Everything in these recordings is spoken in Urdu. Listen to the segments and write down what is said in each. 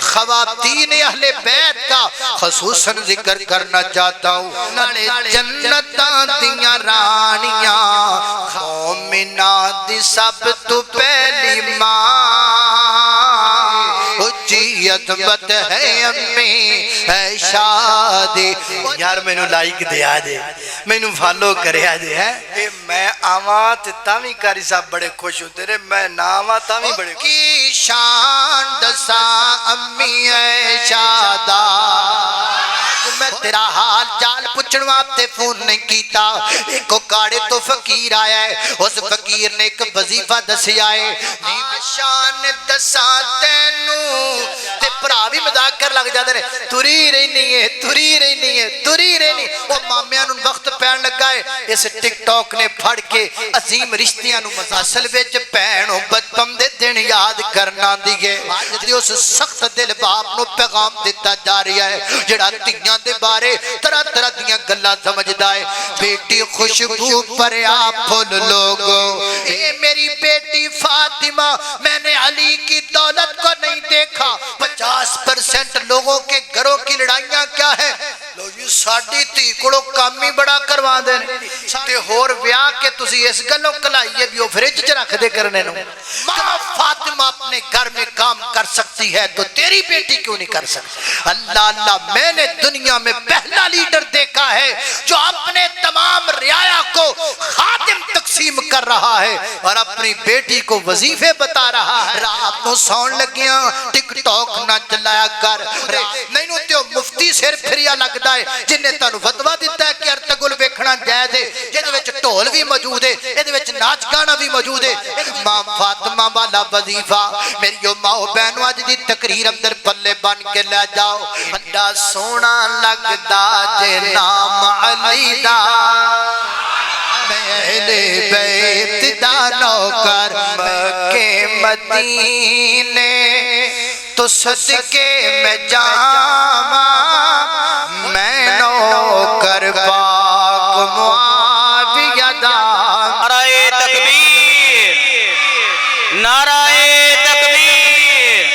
خواتین اہل بیت کا خصوصاً ذکر کرنا چاہتا ہوں جنتاں دیاں رانیاں مومنات دی سب تو پہلی ماں اچھی عظمت ہے امی ہے شادی یار میں نو لائک دیا دے میں نو فالو کریا دے میں آواں تے تاویں کاری صاحب بڑے خوش ہوتے رہے میں نہ آواں تاویں بڑے خوش کی شان دسا امی ہے شادا میں تیرا حال چال پچھن واسطے فون نہیں کیتا ایک کاڑے تو فقیر آیا ہے اس فقیر نے ایک وظیفہ دسیا ہے نیم شان دسا تینو تے پرا بھی مذاق کر لگ جاتے ہیں تری رہی نہیں ہے تری رہی نہیں ہے تری رہی نہیں وہ مامیاں نو وقت پہن لگا ہے اس ٹک ٹاک نے پھڑ کے عظیم رشتیاں نو اصل وچ پہنو بچپن دے دن یاد کرنا دیئے جدی اس سخت دل باپ نو پیغام دیتا جا رہا ہے جڑا تیاں دے بارے طرح طرح دیاں گلا سمجھدا ہے بیٹی خوشبو پر آپ پھول لوگو اے میری بیٹی فاطمہ میں نے علی کی دولت کو نہیں دیکھا 50% لوگوں کے گھروں کی لڑائیاں کیا ہے لو جی ساڑی تھی کڑو کامی بڑا کروا دیں تے ہور ویاہ کے تسی اس گلوں کلائیے بھی وہ فریج چ رکھ دے کرنے نو فاطمہ اپنے گھر میں کام کر سکتی ہے تو تیری بیٹی کیوں نہیں کر سکتی اللہ اللہ میں نے دنیا میں پہلا لیڈر دیکھا ہے جو اپنے تمام رعایا کو خادم تقسیم کر رہا ہے اور اپنی بیٹی کو وظیفے بتا رہا ہے رات نو سون لگیاں ٹک ٹاک نہ چلایا کر نہیں نو تیو مفتی سر پھریا لگتا ہے جن نے تانو فتوہ دیتا ہے کہ ارتگل ویکھنا جائز ہے جن وچ ٹول بھی موجود ہے یہ وچ ناچ گانا بھی موجود ہے ماں فاطمہ والا وظیفہ میری جو ماں بہنوں اج دی تقریر اندر پلے بن کے لے جاؤ بڑا سونا لگدا جے نام علی دا میں اہل بیت دا نوکر مکے مدینے تو صدقے میں جاواں میں نوکر پاک معاویہ دا نعرہ تکبیر نعرہ تکبیر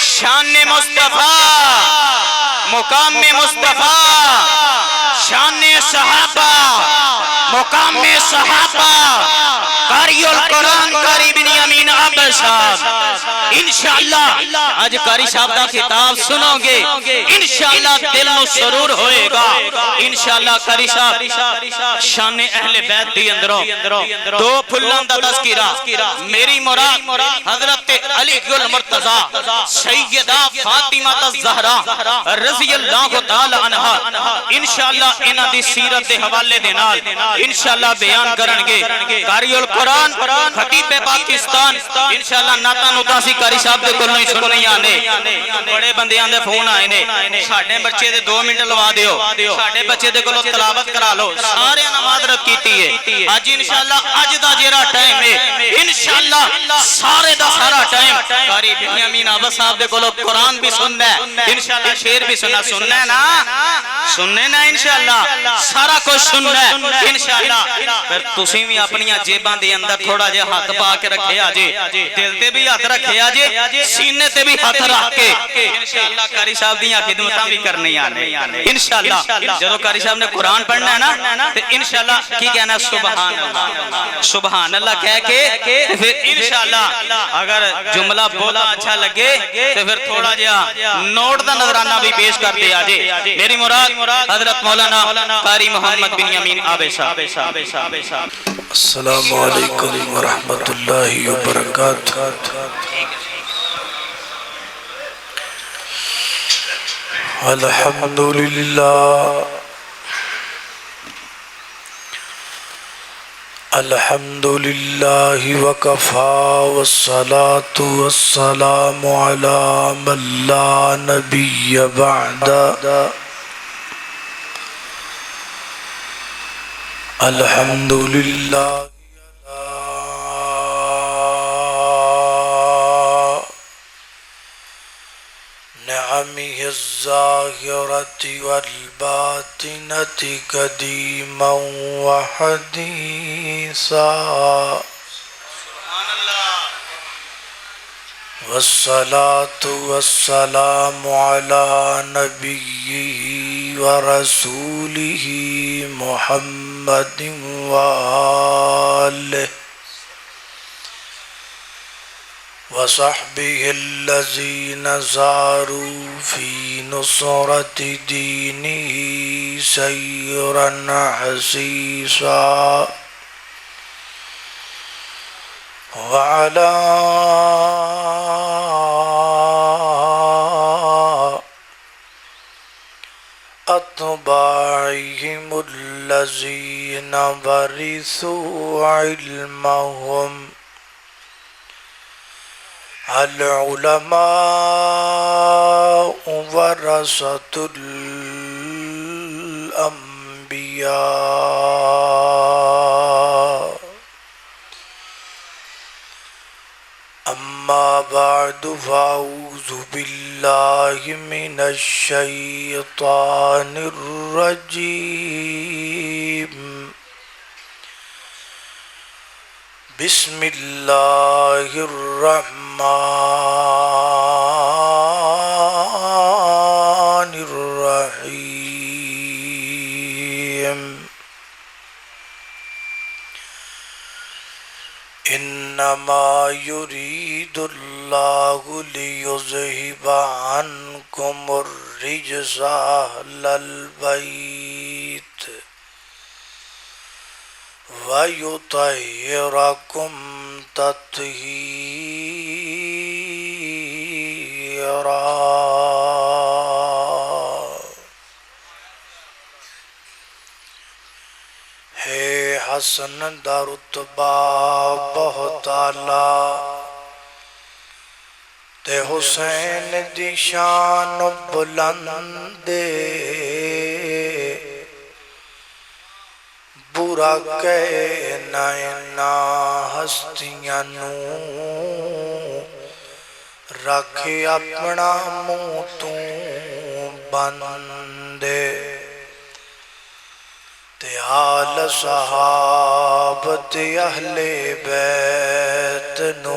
شان مصطفیٰ مقام مصطفیٰ شان صحابہ مقام صحابہ قاری القرآن قاری بن امین عبد صاحب انشاءاللہ آج قاری صاحب دا خطاب سنو گے انشاءاللہ دل نو سرور ہوئے گا انشاءاللہ قاری صاحب شان اہل بیت دی اندروں دو پھلان دا تذکرہ میری مراد حضرت علی گل مرتضی سیدہ فاطمہ الزہرا رضی اللہ تعالی عنہ انشاءاللہ انہ دی سیرت دے حوالے دے نال انشاءاللہ بیان کرنگے قاری القرآن خطیب پاکستان انشاءاللہ ناتا نوتا سی قاری صاحب دے کل نہیں سننی آنے بڑے بندیاں دے فون آئے نے ساڑھے بچے دے 2 منٹ لوا دیو ساڑھے بچے دے کلو تلاوت کرا لو سارے نماز رکھ کیتی ہے آج انشاءاللہ آج دا جیرا ٹائم ہے انشاءاللہ سارے دا سارا ٹائم قاری بن امین عبد صاحب دے کلو قرآن بھی سننا ہے انشاءاللہ شیر بھی سننا ہے نا انشاءاللہ سارا کچھ سننا ہے انشاءاللہ پھر تسی بھی اپنی جیبان دے اندر تھوڑا جے ہاتھ پا کے رکھے آجے دل تے بھی ہاتھ رکھے آجے سینے تے بھی ہاتھ رکھ کے انشاءاللہ قاری صاحب دیاں خدمتاں بھی کرنی آنے انشاءاللہ جدو قاری صاحب نے قرآن پڑھنا ہے نا تو انشاءاللہ کی کہنا ہے سبحان اللہ سبحان اللہ کہہ کے پھر انشاءاللہ اگر جملہ بولا اچھا لگے تو پھر تھوڑا جا نوٹ دا نظرانہ بھی پیش کر دے آجے میری مراد حضرت مولانا قاری محمد بن امین عابد صاحب السلام علیکم ورحمت اللہ وبرکاتہ الحمدللہ الحمدللہ وکفا والصلاة والسلام علی من لا نبی بعد الحمدللہ نعمه الظاهرة والباطنة قديما وحديثا والصلاة والسلام على نبيه ورسوله محمد وآله وصحبه الذين ساروا في نصرة دينه سيرا حسيسا وعلى أتباعهم الذين ورثوا علمهم العلماء ورثة الأنبياء أما بعد فأعوذ بالله من الشيطان الرجيم بسم الله الرحمن الرحيم إنما يريد الله ليذهب عنكم الرجس أهل البيت ويطهركم تطهيرا ہے حسن دا رتبہ بہت اعلیٰ تے حسین دی شان بلند برا کہنا اینا ہستیاں نو رکھے اپنا منہ تو بندے تے آل صحاب تے اہل بیت نو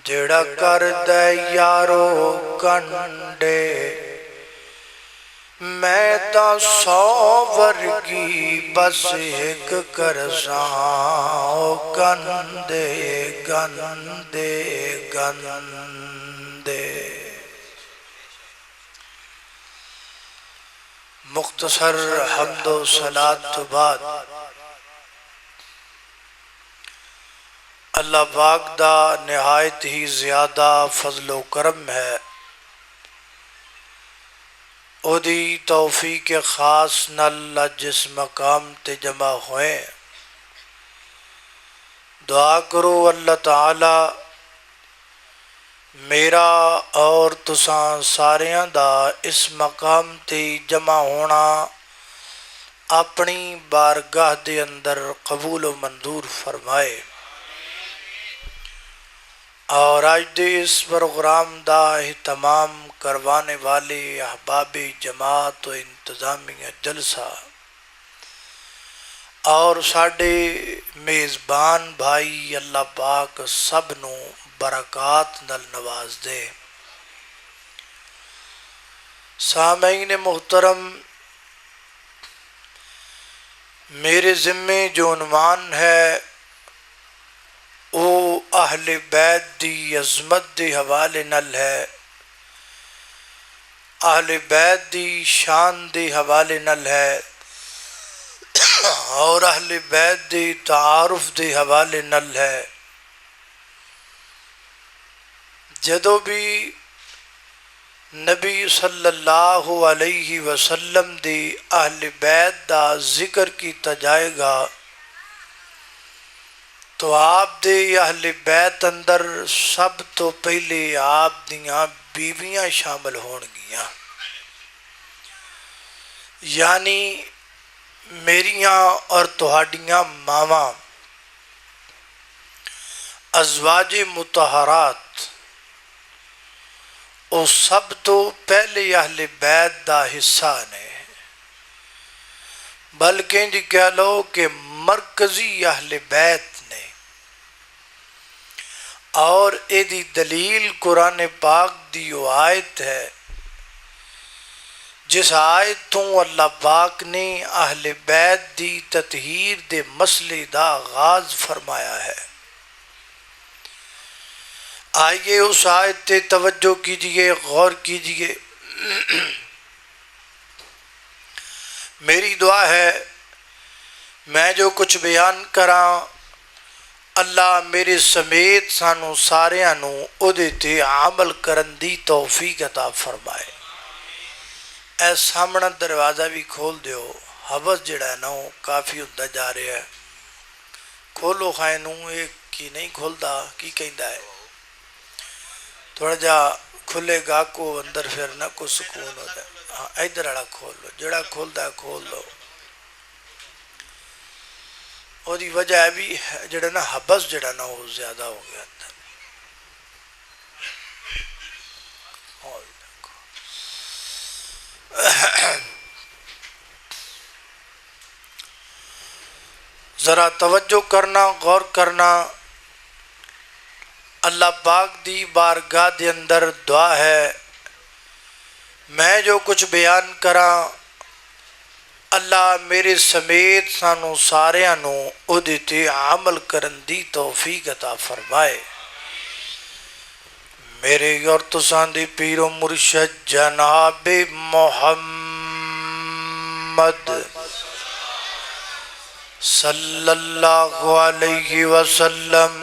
جڑا کر دے یارو کنڈے میں تا 100 ورگی بس ایک کرساں گندے گندے گندے مختصر حمد و صلاۃ تو بعد اللہ پاک دا نہایت ہی زیادہ فضل و کرم ہے او دی توفیق خاص نال جس مقام تے جمع ہوئے دعا کرو اللہ تعالی میرا اور تساں ساریاں دا اس مقام تے جمع ہونا اپنی بارگاہ دے اندر قبول و منظور فرمائے اور آج دے اس پروگرام دا اہتمام کروانے والے احباب جماعت و انتظامیہ جلسہ اور ساڈے میزبان بھائی اللہ پاک سب نو برکات نال نواز دے سامعین محترم میرے ذمے جو عنوان ہے او اہل بیت دی عظمت دی حوالے نال ہے اہل بیت دی شان دی حوالے نال ہے اور اہل بیت دی تعارف دی حوالے نال ہے جدو بھی نبی صلی اللہ علیہ وسلم دی اہل بیت دا ذکر کیتا جائے گا تو آپ دے اہل بیت اندر سب تو پہلے آپ دیاں بیویاں شامل ہون گیاں یعنی میریاں اور تہاڈیاں ماواں ازواج مطہرات او سب تو پہلے اہل بیت دا حصہ نے بلکہ جی کہہ لو کہ مرکزی اہل بیت نے اور ایدی دلیل قرآن پاک دی وہ آیت ہے جس آیت تو اللہ پاک نے اہل بیت دی تطہیر دے مسئلے دا آغاز فرمایا ہے۔ آئیے اس آیت تے توجہ کیجئے، غور کیجئے۔ میری دعا ہے میں جو کچھ بیان کراں اللہ میرے سمیت سانو ساریاں نو اودے تے عمل کرن دی توفیق عطا فرمائے۔ اے سامنا دروازہ بھی کھول دیو، حوث جڑا ہے نا وہ کافی ہوتا جا رہا ہے، کھولو خائنوں ایک کی نہیں کھولدا کی کہندا ہے، تھوڑا جا کھلے گا کو اندر پھر نہ کو سکون ہو جائے۔ ہاں ادھر والا کھول لو، جڑا کھولدا ہے کھول لو۔ اور دی وجہ ہے بھی جڑا نا حبس جڑا نا وہ زیادہ ہو گیا اندر۔ ذرا توجہ کرنا، غور کرنا۔ اللہ پاک دی بارگاہ دے اندر دعا ہے میں جو کچھ بیان کراں اللہ میرے سمیت سانو ساریاں نو اودے تے عمل کرن دی توفیق عطا فرمائے۔ میرے اور تساں دے پیر و مرشد جناب محمد صلی اللہ علیہ وسلم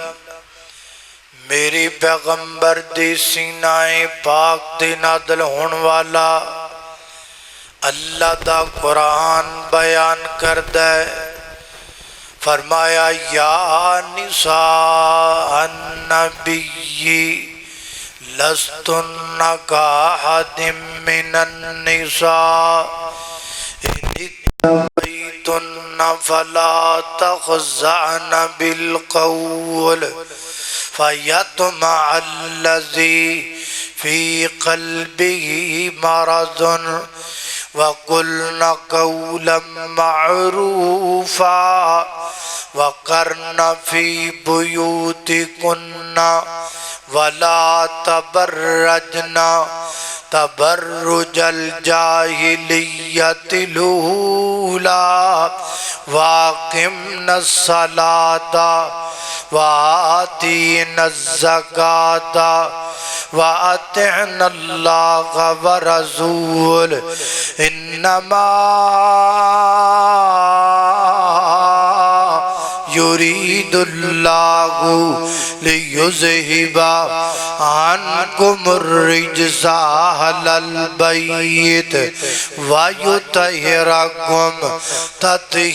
میرے پیغمبر دے سینہ پاک دے نازل ہون والا اللہ دا قرآن بیان کردہ فرمایا یا نساء النبی لستن کاحد من النساء ان اتقیتن فلا تخضعن بالقول فیطمع الذی فی قلبه مرض وقلن قولا معروفا وقرن فی بیوتکن ولا تبرجن تبرج الجاہلیت الاولی واقمن الصلاة وآتین الزکاة وأطعن اللہ ورسول انما یرید اللہ لیذہب عنکم الرجس اہل البیت ویطہرکم تطہیرا۔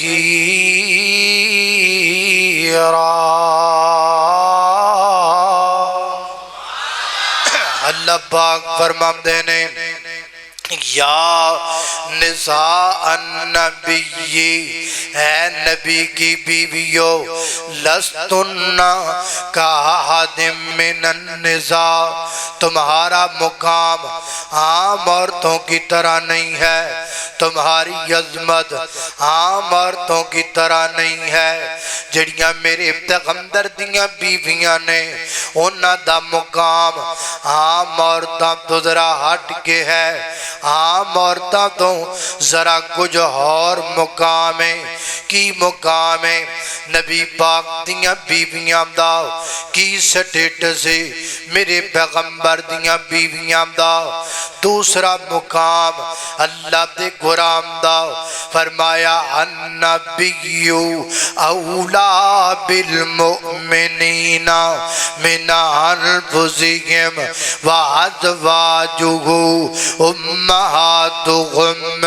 اللہ پاک فرماتے ہیں یا نساء النبی اے نبی کی بیویوں لستن کاحد من النساء تمہارا مقام عام عورتوں کی طرح نہیں ہے، تمہاری عظمت عام عورتوں کی طرح نہیں ہے۔ جڑیاں میرے پیغمبر دیاں بیویاں نے انہاں دا مقام عام عورتاں تو ذرا ہٹ کے ہے، عام عورتاں تو ذرا کچھ اور مقام ہے۔ کی مقام ہے؟ نبی پاک دیاں بیویاں دا کی سٹیٹس ہے؟ میرے پیغمبر دیاں بیویاں دا دوسرا مقام اللہ دے قرآن دا فرمایا النبی اولا بالمؤمنین من انفسہم وازواجہ امہاتہم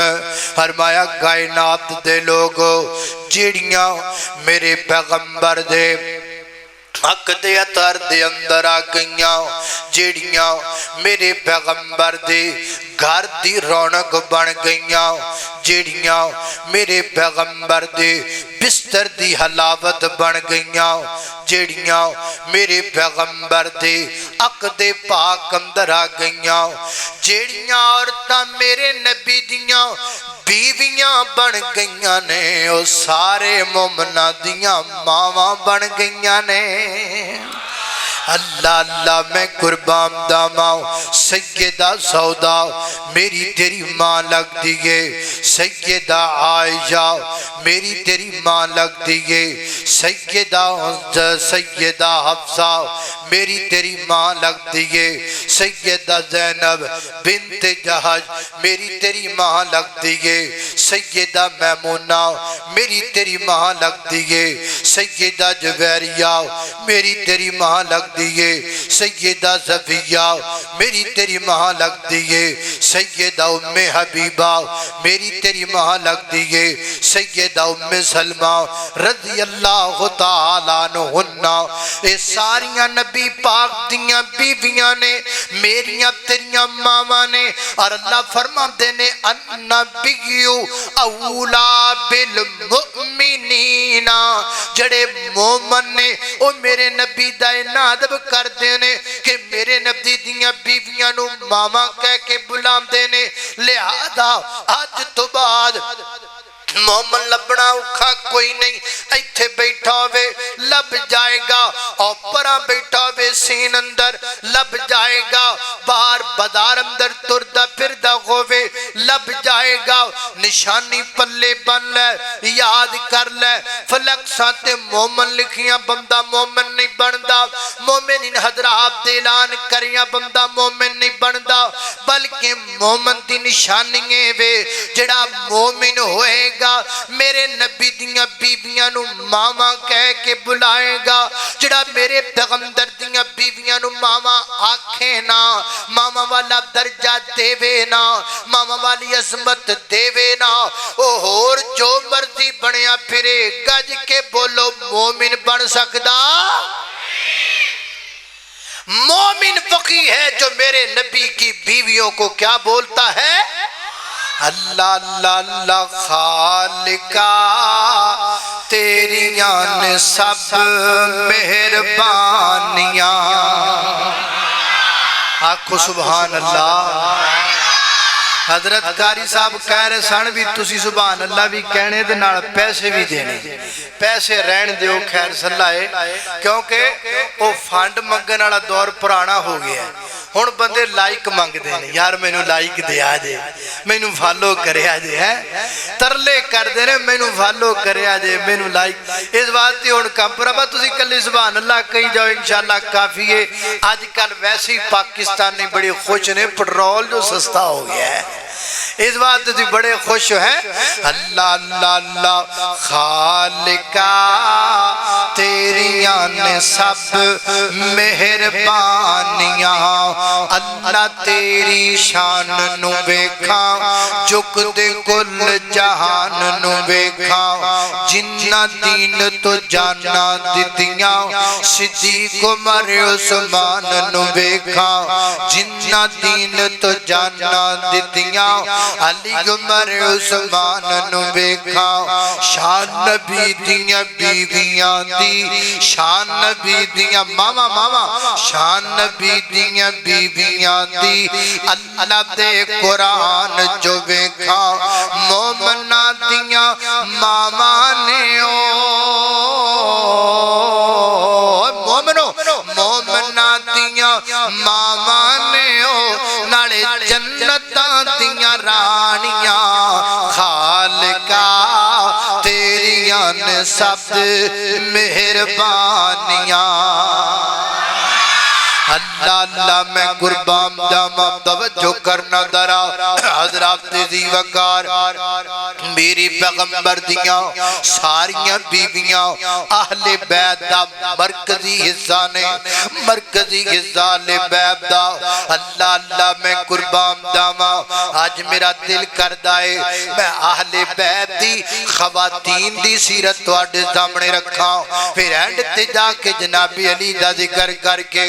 فرمایا کائنات دے لوگو جڑیاں میرے پیغمبر دے حق دے اطہر دے اندر آ گئیاں، جیڑیاں میرے پیغمبر دے گھر دی رونق بن گئیاں، جیڑیاں میرے پیغمبر دے بستر دی حلاوت بن گئیاں، جیڑیاں میرے پیغمبر دے عقد پاک اندر آ گئیاں، جیڑیاں عورتاں میرے نبی دیاں بیویاں بن گئیاں نے او سارے مومنہ دیاں ماواں بن گئیاں نے۔ اللہ اللہ میں قربان داما سیدہ سودا میری تیری ماں لگ دیئے سیدہ عائشہ میری تیری ماں لگ دیئے سیدہ حفصہ میری تیری ماں لگ دیئے سیدہ زینب بنت جہش میری تیری ماں لگ دیئے سیدہ میمونہ میری تیری ماں لگ دیئے سیدہ جویریہ میری تیری ماں لگ دیئے سیدہ صفیہ میری تیری ماں لگ دیئے سیدہ ام حبیبہ میری تیری ماں لگ دیئے سیدہ ام سلمہ رضی اللہ تعالیٰ عنہن اے ساریاں نبی پاک دیاں بیویاں نے میریاں تیریاں ماما نے اور اللہ فرما دینے النبی اولا بالمؤمنین جڑے مومن نے او میرے نبی دائے نادب کر دینے کہ میرے نبی دیاں بیویاں نو ماما کہہ کے بلام دینے لہذا آج تو بعد مومن لبنا اکھا کوئی نہیں ایتھے بیٹھا ہوئے لب جائے گا اور پرا بیٹھا ہوئے سین اندر لب جائے گا باہر بدار اندر تردہ پھردہ ہوئے لب جائے گا نشانی پلے بن لے یاد کر لے فلک ساتے مومن لکھیاں بندہ مومن نہیں بندہ مومن ان حضرات دیلان کریاں بندہ مومن نہیں بندہ بلکہ مومن دی نشانییں وے جڑا مومن ہوئے گا میرے نبی دیاں بیویاں نو ماما کہہ کے بلائے گا جڑا میرے پیغمبر دیاں بیویاں نو ماما آنکھیں نا ماما والا درجہ دیوے نا ماما والی عظمت دیوے نا اور جو مرضی بنیا پھرے گج کے بولو مومن بن سکدا مومن فقی ہے جو میرے نبی کی بیویوں کو کیا بولتا ہے اللہ اللہ اللہ خالقہ تیریاں نے سب مہربانیاں آنکھو سبحان اللہ حضرت قاری صاحب کہہ رہے سن بھی تسی سبحان اللہ بھی کہنے دے نال پیسے بھی دینے پیسے رہن دیو خیر صلائے کیونکہ وہ فانڈ منگن والا دور پرانا ہو گیا ہے ہن بندے لائک منگ دینے یار میں نو لائک دیا جے میں نو فالو کریا جے ترلے کر دینے میں نو فالو کریا جے میں نو لائک اس بات تی ہن کم پر ابا تسی کلی سبحان اللہ کہیں جاؤ انشاءاللہ کافی ہے آج کل ویسی پاکستانی بڑی خوش نے پٹرول جو سستا ہو گیا ہے اس بات تھی بڑے خوش ہیں اللہ اللہ اللہ خالقہ تیریاں نے سب مہربانیاں اللہ تیری شان نو بیکھا جک دے کل جہان نو بیکھا جنہ دین تو جانا دیتیاں صدیق عمر عثمان نو بیکھا جنہ دین تو جانا دیتیاں علی عمر عثمان نو بیکھا شان نبی دیاں بیویاں دی شان نبی دیاں ماما ماما شان نبی دیاں بیویاں دی اللہ دے قرآن جو بیکھا مومنہ دیاں ماما نے مومنو مومنہ دیاں ماما نے نالے جنتاں دیاں رانیاں خالقہ تیریاں نے سب مہربانیاں اللہ اللہ میں قربان جامع توجہ کرنا درا حضرات دی وقار میری پیغمبر دیاں ساریاں بیویاں اہل بیت دا مرکزی حصہ نے مرکزی حصہ اہل بیت دا اللہ اللہ میں قربان جامع آج میرا دل کردہ ہے میں اہل بیت دی خواتین دی سیرت توڑے سامنے رکھا پھر اینڈ تے جا کے جناب علی دا ذکر کر کے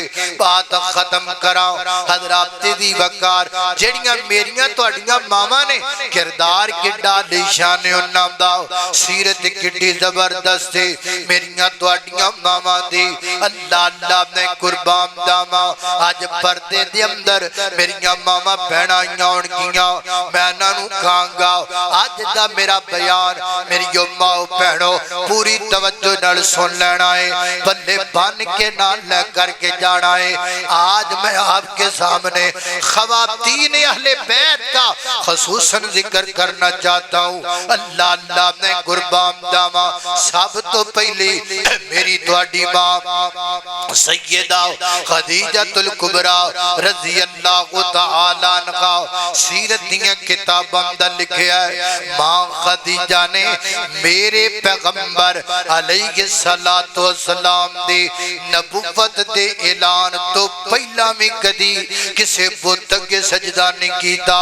بات ختم کرا حضرات دی وقار جڑیاں میریاں تواڈیاں ماما نے کردار کڈا نشان انہاں دا سیرت کڈی زبردست ہے میریاں تواڈیاں ماما دی اللہ اللہ میں قربان داما اج پردے دے اندر میریاں ماما بہناں آن گیاں میں انہاں نوں کہاں گا اج دا میرا بیان میری ماں بہنوں پوری توجہ نال سن لینا ہے بلے بن کے نہ لے کر کے جانا ہے آج میں آپ کے سامنے خواتین اہل بیت کا خصوصاً ذکر کرنا چاہتا ہوں اللہ اللہ میں قربان داما سب تو پہلی میری تواڈی ماں سیدہ خدیجہ الکبریٰ رضی اللہ تعالیٰ عنہا سیرت دیاں کتاب اندر لکھیا ہے ماں خدیجہ نے میرے پیغمبر علیہ السلام دے نبوت دے اعلان تو پہلا میں کدی کسے بت اگے سجدہ نہیں کیتا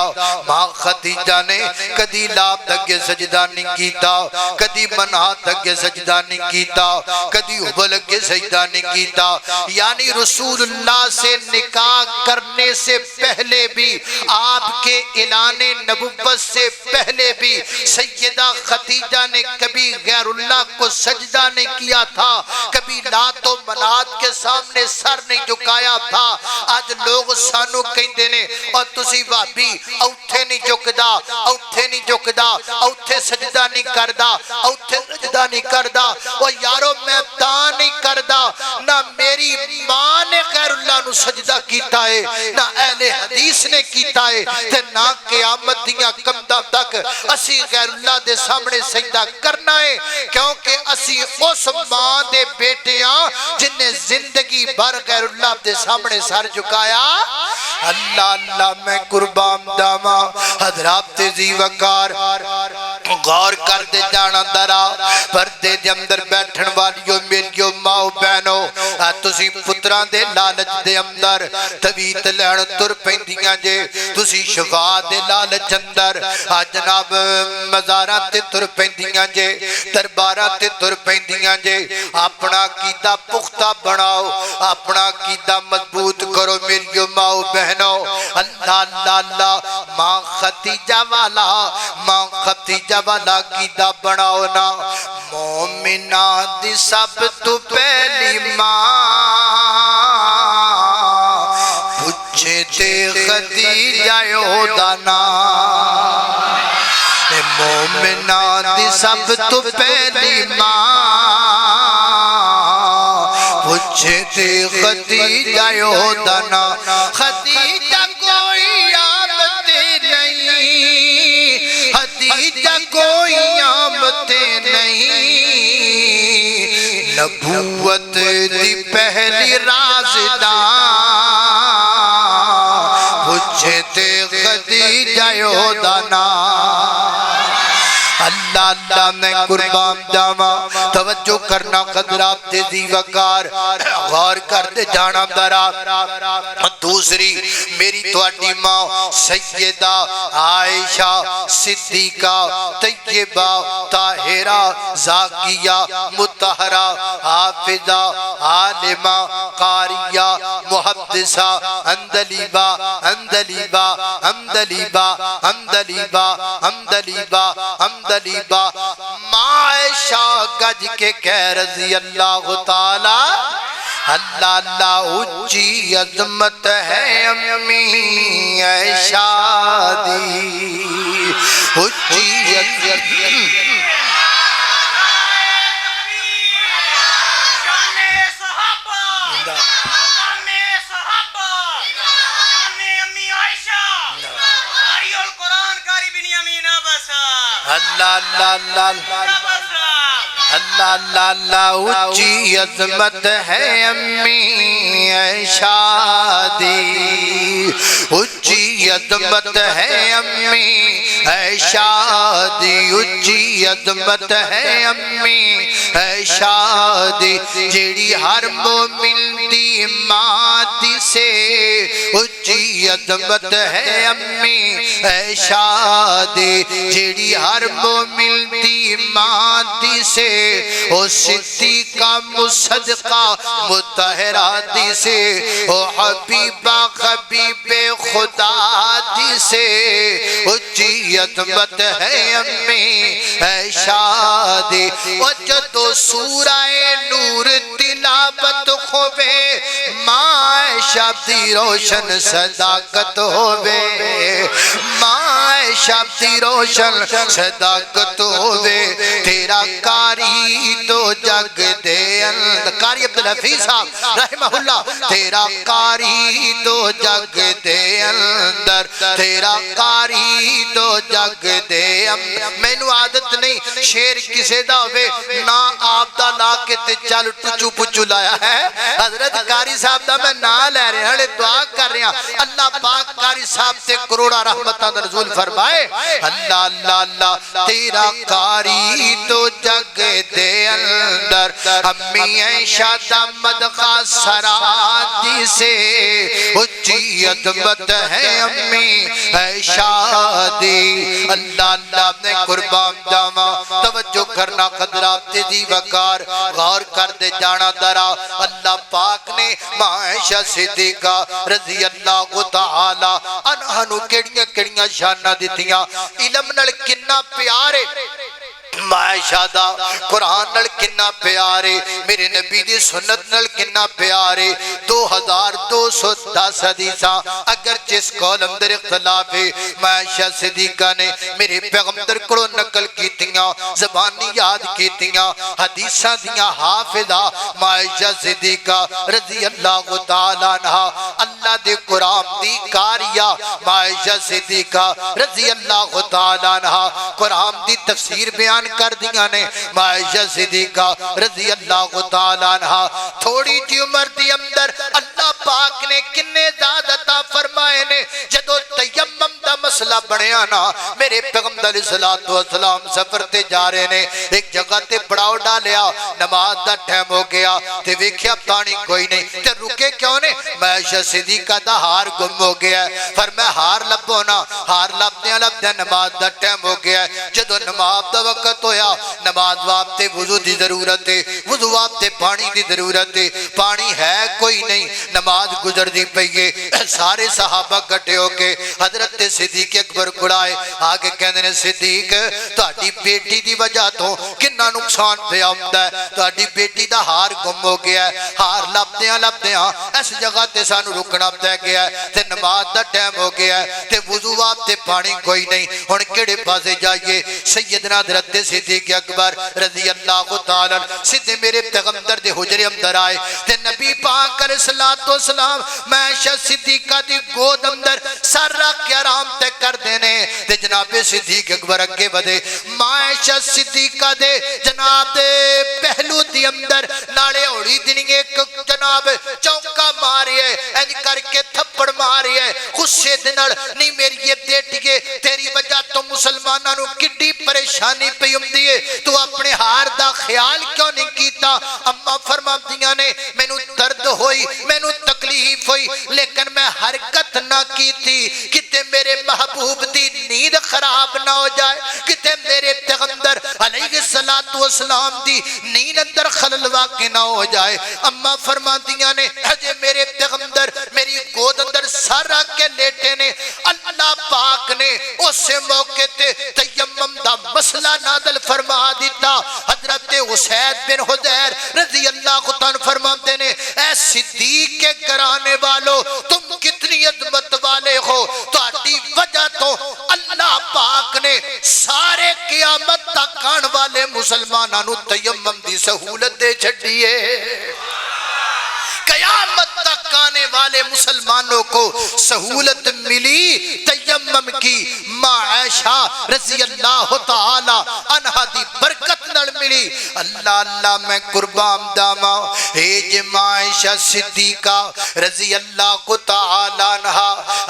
ماں خدیجہ نے کدی لات اگے سجدہ نہیں کیتا کدی منات اگے سجدہ نہیں کیتا کدی حبل اگے سجدہ نہیں کیتا یعنی رسول اللہ سے نکاح کرنے سے پہلے بھی آپ کے اعلان نبوت سے پہلے بھی سیدہ خدیجہ نے کبھی غیر اللہ کو سجدہ نہیں کیا تھا کبھی لات و منات کے سامنے سر نہیں جھکایا تھا آج لوگ سانو کہندے نے اور تسی وہابی اوتھے نہیں جھکدا اوتھے نہیں جھکدا اوتھے سجدہ نہیں کردا اوتھے سجدہ نہیں کردا او یارو میں تا نہیں کردا نہ میری ماں نے غیر اللہ نو سجدہ کیتا ہے نہ اہل حدیث نے کیتا ہے تے نہ قیامت دیاں قدماں تک اسی غیر اللہ دے سامنے سجدہ کرنا ہے کیونکہ اسی اس ماں دے بیٹیاں جن نے زندگی بھر غیر اللہ دے سامنے سر جھکایا اللہ اللہ میں قربان داما حضرات ذی وقار غور کر دے جانا درا پردے دے اندر بیٹھن والیوں میریوں ماں بہنوں تسی پتران دے لالچ دے اندر طویت لین تر پیندیاں جے تسی شفا دے لالچ اندر جناب مزارات تے تر پیندیاں جے دربارات تے تر پیندیاں جے اپنا عقیدہ پختہ بناؤ اپنا عقیدہ مضبوط کرو میریوں ماں بہنوں اللہ اللہ اللہ ماں خدیجہ والا عقیدہ بناؤ نا مومنہ دی سب تو پہلی ماں پوچھے تے خدیجہ یہودا نا مومنہ دی سب تو پہلی ماں پوچھے تے خدیجہ یہودا نا خدیجہ کوئی آمت نہیں خدیجہ کوئی آمت نہیں نبوت دی پہلی رازداں پوچھے تے خدیجہ یہودا نا اللہ اللہ میں قربان جاما توجہ کرنا قدرات ذی وقار غور کر دے جانا درا دوسری میری تواڈی ماں سیدہ عائشہ صدیقہ طیبہ طاہرہ زاکیہ مطہرہ حافظہ عالمہ قاریہ محدثہ اندلیبہ اندلیبہ اندلیبہ اندلیبہ اندلیبہ اندلیبہ عائشہ گج کے کہہ رضی اللہ تعالی اللہ اللہ اونچی عظمت ہے امی عائشہ دی اونچی عظمت اللہ اللہ اللہ اللہ اللہ اللہ اونچی عظمت ہے امی عائشہ دی اونچی اچھی عظمت ہے امی ہے شادی اچھی عظمت ہے امی ہے شادی جیڑی ہر مومن دی ماں دی سے اچھی عظمت ہے امی ہے شادی جیڑی ہر مومن دی ماں دی سے او صدیقہ مصدقہ مطہرہ دی سے او حبیبہ حبیب خدا دی سے اچھی عظمت ہے امی ہے شادی او جدو سورہ نور تلاوت ہوئے ماں شادی روشن صداقت ہوئے ماں شادی روشن صداقت ہوئے تیرا کاری تو جگ دے اندر کاری عبدالحفیظ صاحب رحمہ اللہ تیرا کاری تو جگ دے اندر تیرا کاری تو جگ دے اندر میں نو عادت نہیں شیر کسے دا ہوئے نا آپ دا لا کے تے چل ٹچو پچو لایا ہے حضرت کاری صاحب دا میں نا لے رہے ہیں دعا کر رہے ہیں اللہ پاک کاری صاحب سے کروڑا رحمتہ نزول فرمائے اللہ اللہ اللہ تیرا کاری تو جگ دے اندر امی عائشہ دا مدغہ سراتی سے اچھی عظمت ہے امی عائشہ دی اللہ اللہ نے قربان جاواں توجہ کرنا قدرات دی وقار غور کر دے جانا درا اللہ پاک نے ماں عائشہ صدیقہ رضی اللہ تعالی عنہا نو کیڑیاں کیڑیاں شانہ دیتیاں علم نال کنا پیارے معاشہ دا قرآن نل کنا پیارے میرے نبی دی سنت نل کنا پیارے 2210 حدیثاں اگر جس قول اندر اختلاف ہے معاشہ صدیقہ نے میرے پیغمبر کو نقل کیتیاں زبانی یاد کیتیاں حدیثاں دیاں حافظہ معاشہ صدیقہ رضی اللہ تعالیٰ عنہ اللہ دے قرآن دی کاریا معاشہ صدیقہ رضی اللہ تعالیٰ عنہ قرآن دی تفسیر بیان کر دیا نے معاشہ صدیقہ رضی اللہ تعالیٰ عنہ تھوڑی جی عمر دی اندر اللہ پاک نے کنے زیادہ عطا فرمائے نے جدو تیمم دا مسئلہ بڑھیا نا میرے پیغمبر علیہ السلام سفر تے جا رہے نے ایک جگہ تے پڑاؤ ڈالیا نماز دا ٹائم ہو گیا تے ویکھیا پانی کوئی نہیں تے رکے کیوں نے معاشہ صدیقہ دا ہار گم ہو گیا فرمایا ہار لبو نا ہار لبدیا نماز دا ٹائم ہو گیا جدو نماز دا وقت ہویا نماز واسطے وضو دی ضرورت ہے وضو واسطے پانی دی ضرورت ہے پانی ہے کوئی نہیں نماز گزر دی پئیے سارے صحابہ گھٹے ہو کے حضرت صدیق اکبر کڑائے آگے کہنے نے صدیق تہاڈی بیٹی دی وجہ تو کنا نقصان پیا ہوندا ہے تہاڈی بیٹی دا ہار گم ہو گیا ہے ہار لبدیاں اس جگہ تے سانو رکنا پے گیا ہے تے نماز دا ٹائم ہو گیا ہے تے وضو واسطے پانی کوئی نہیں ہن کیڑے پاسے جائیے سیدنا حضرت صدیق اکبر رضی اللہ تعالیٰ سیدھے میرے پیغمبر دے حجرے اندر آئے تے نبی پاک علیہ السلام معاشہ صدیقہ دی گود اندر سر رکھ کے آرام تے کر دینے تے جناب صدیق اکبر اگے بدے معاشہ صدیقہ دے جناب دے پہلو دی اندر نالے اوڑی دنی ایک جناب چوکا ماری ہے اینج کر کے تھپڑ ماری ہے غصے دنڑ نہیں میری یہ بیٹیے تیری وجہ تو مسلمانہ نو کڈی پریشانی پیوم دیئے تو اپنے ہار دا خیال کیوں نہیں کیتا اما فرما دیا نے میں نو درد ہوئی میں نو تکلیف ہوئی لیکن میں حرکت نہ کی تھی کتے میرے محبوب دی نیند خراب نہ ہو جائے کتے میرے پیغمبر علیہ السلام دی نیند اندر خلل واقع نہ ہو جائے اما فرما دیا نے حجے میرے پیغمبر میری گود اندر سر رکھ کے لیٹے نے اللہ پاک نے اس موقع تے تیمم دا مسئلہ نادل فرما دیتا حضرت حسین بن حضیر رضی اللہ عنہ فرماتے نے اے صدیق کے گرانے والو تم کتنی عظمت والے ہو تو آٹی وجہ تو اللہ پاک نے سارے قیامت تک آن والے مسلمانانو تیمم دی سہولت دے چھڑیے قیامت تک آنے والے مسلمانوں کو سہولت ملی تیمم کی معاشہ رضی اللہ تعالی عنہ دی برکت نل ملی ملی اللہ اللہ میں قربان داما اے جمع عائشہ صدیقہ رضی اللہ کو تعالی عنہ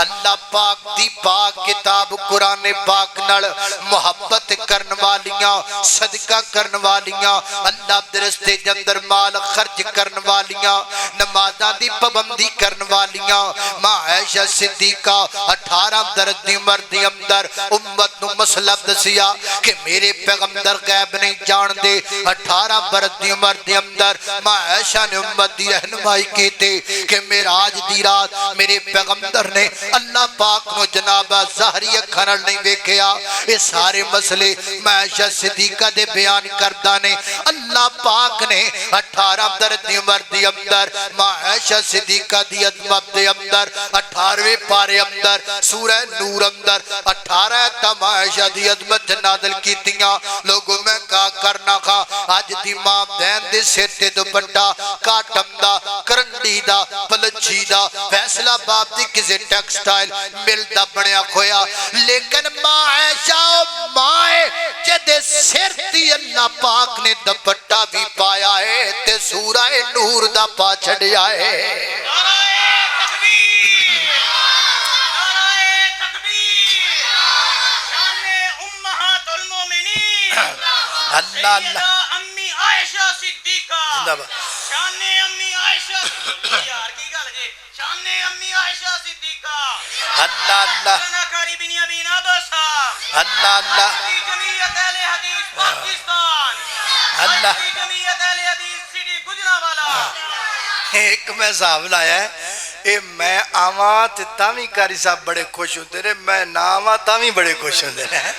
اللہ پاک دی پاک کتاب قرآن پاک نال محبت کرن والیاں صدقہ کرن والیاں اللہ درستے جندر مال خرچ کرن والیاں نمازاں دی پابندی کرن والیاں ماں عائشہ صدیقہ 18 درد دی عمر دی اندر امت نو مسئلہ دسیا کہ میرے پیغمبر غیب نہیں جان دے 18 برس دی عمر دی اندر ماں عائشہ نے امت دی رہنمائی کی تے کہ معراج دی رات میرے پیغمبر نے اللہ پاک نو جناب ظاہری اکھاں نہیں ویکھیا یہ سارے مسئلے ماں عائشہ صدیقہ دے بیان کردہ نے اللہ پاک نے 18 درد دی عمر دی اندر ماں عائشہ صدیقہ دی عظمت دے اندر 18ویں پارے اندر سورہ نور اندر 18 تم عائشہ دی عظمت نازل کیتیاں لوگوں میں کہا کرنا کھا آج دی ماں بہن دے سر تے دوپٹا کاٹم دا کرنڈی دا پلچی دا فیصلہ باب دی کسے ٹیکسٹائل مل دا بڑیا کھویا لیکن ماں عائشہ ماں جدے سر تی اللہ پاک نے دوپٹا بھی پایا ہے تے سورہ نور دا پا چھڑیا ہے اللہ اللہ امی عائشہ صدیقہ زندہ باد شان امی عائشہ یار کی گل جی شان امی عائشہ صدیقہ اللہ اللہ ناکاری بنیامین ابسا اللہ اللہ جمعیت اہل حدیث پاکستان اللہ جمعیت اہل حدیث سٹی گجرانوالہ ایک میں صاحب لایا ہے اے میں آواں تے تاویں کاری صاحب بڑے خوش ہوتے رہے میں نہ آواں تاویں بڑے خوش ہوتے رہے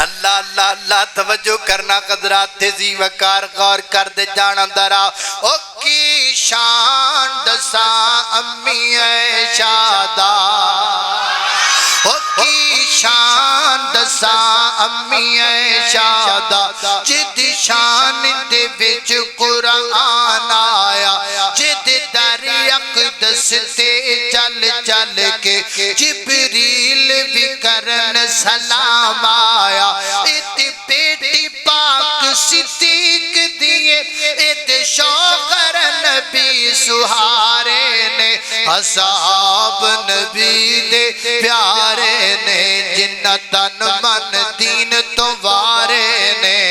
اللہ اللہ اللہ توجہ کرنا قدرات تیزی وقار غور کر دے جانا درا او کی شان دسا امی عائشہ دا او کی شان دسا امی عائشہ دا جد شان دے وچ قرآن آیا جد در اقدس تے چل چل کے جبریل بھی کرن سلام آیا ات بیٹی پاک صدیق دیئے ات شوقر نبی سہارے نے اصحاب نبی دے پیارے نے جنتن من دین تو وارے نے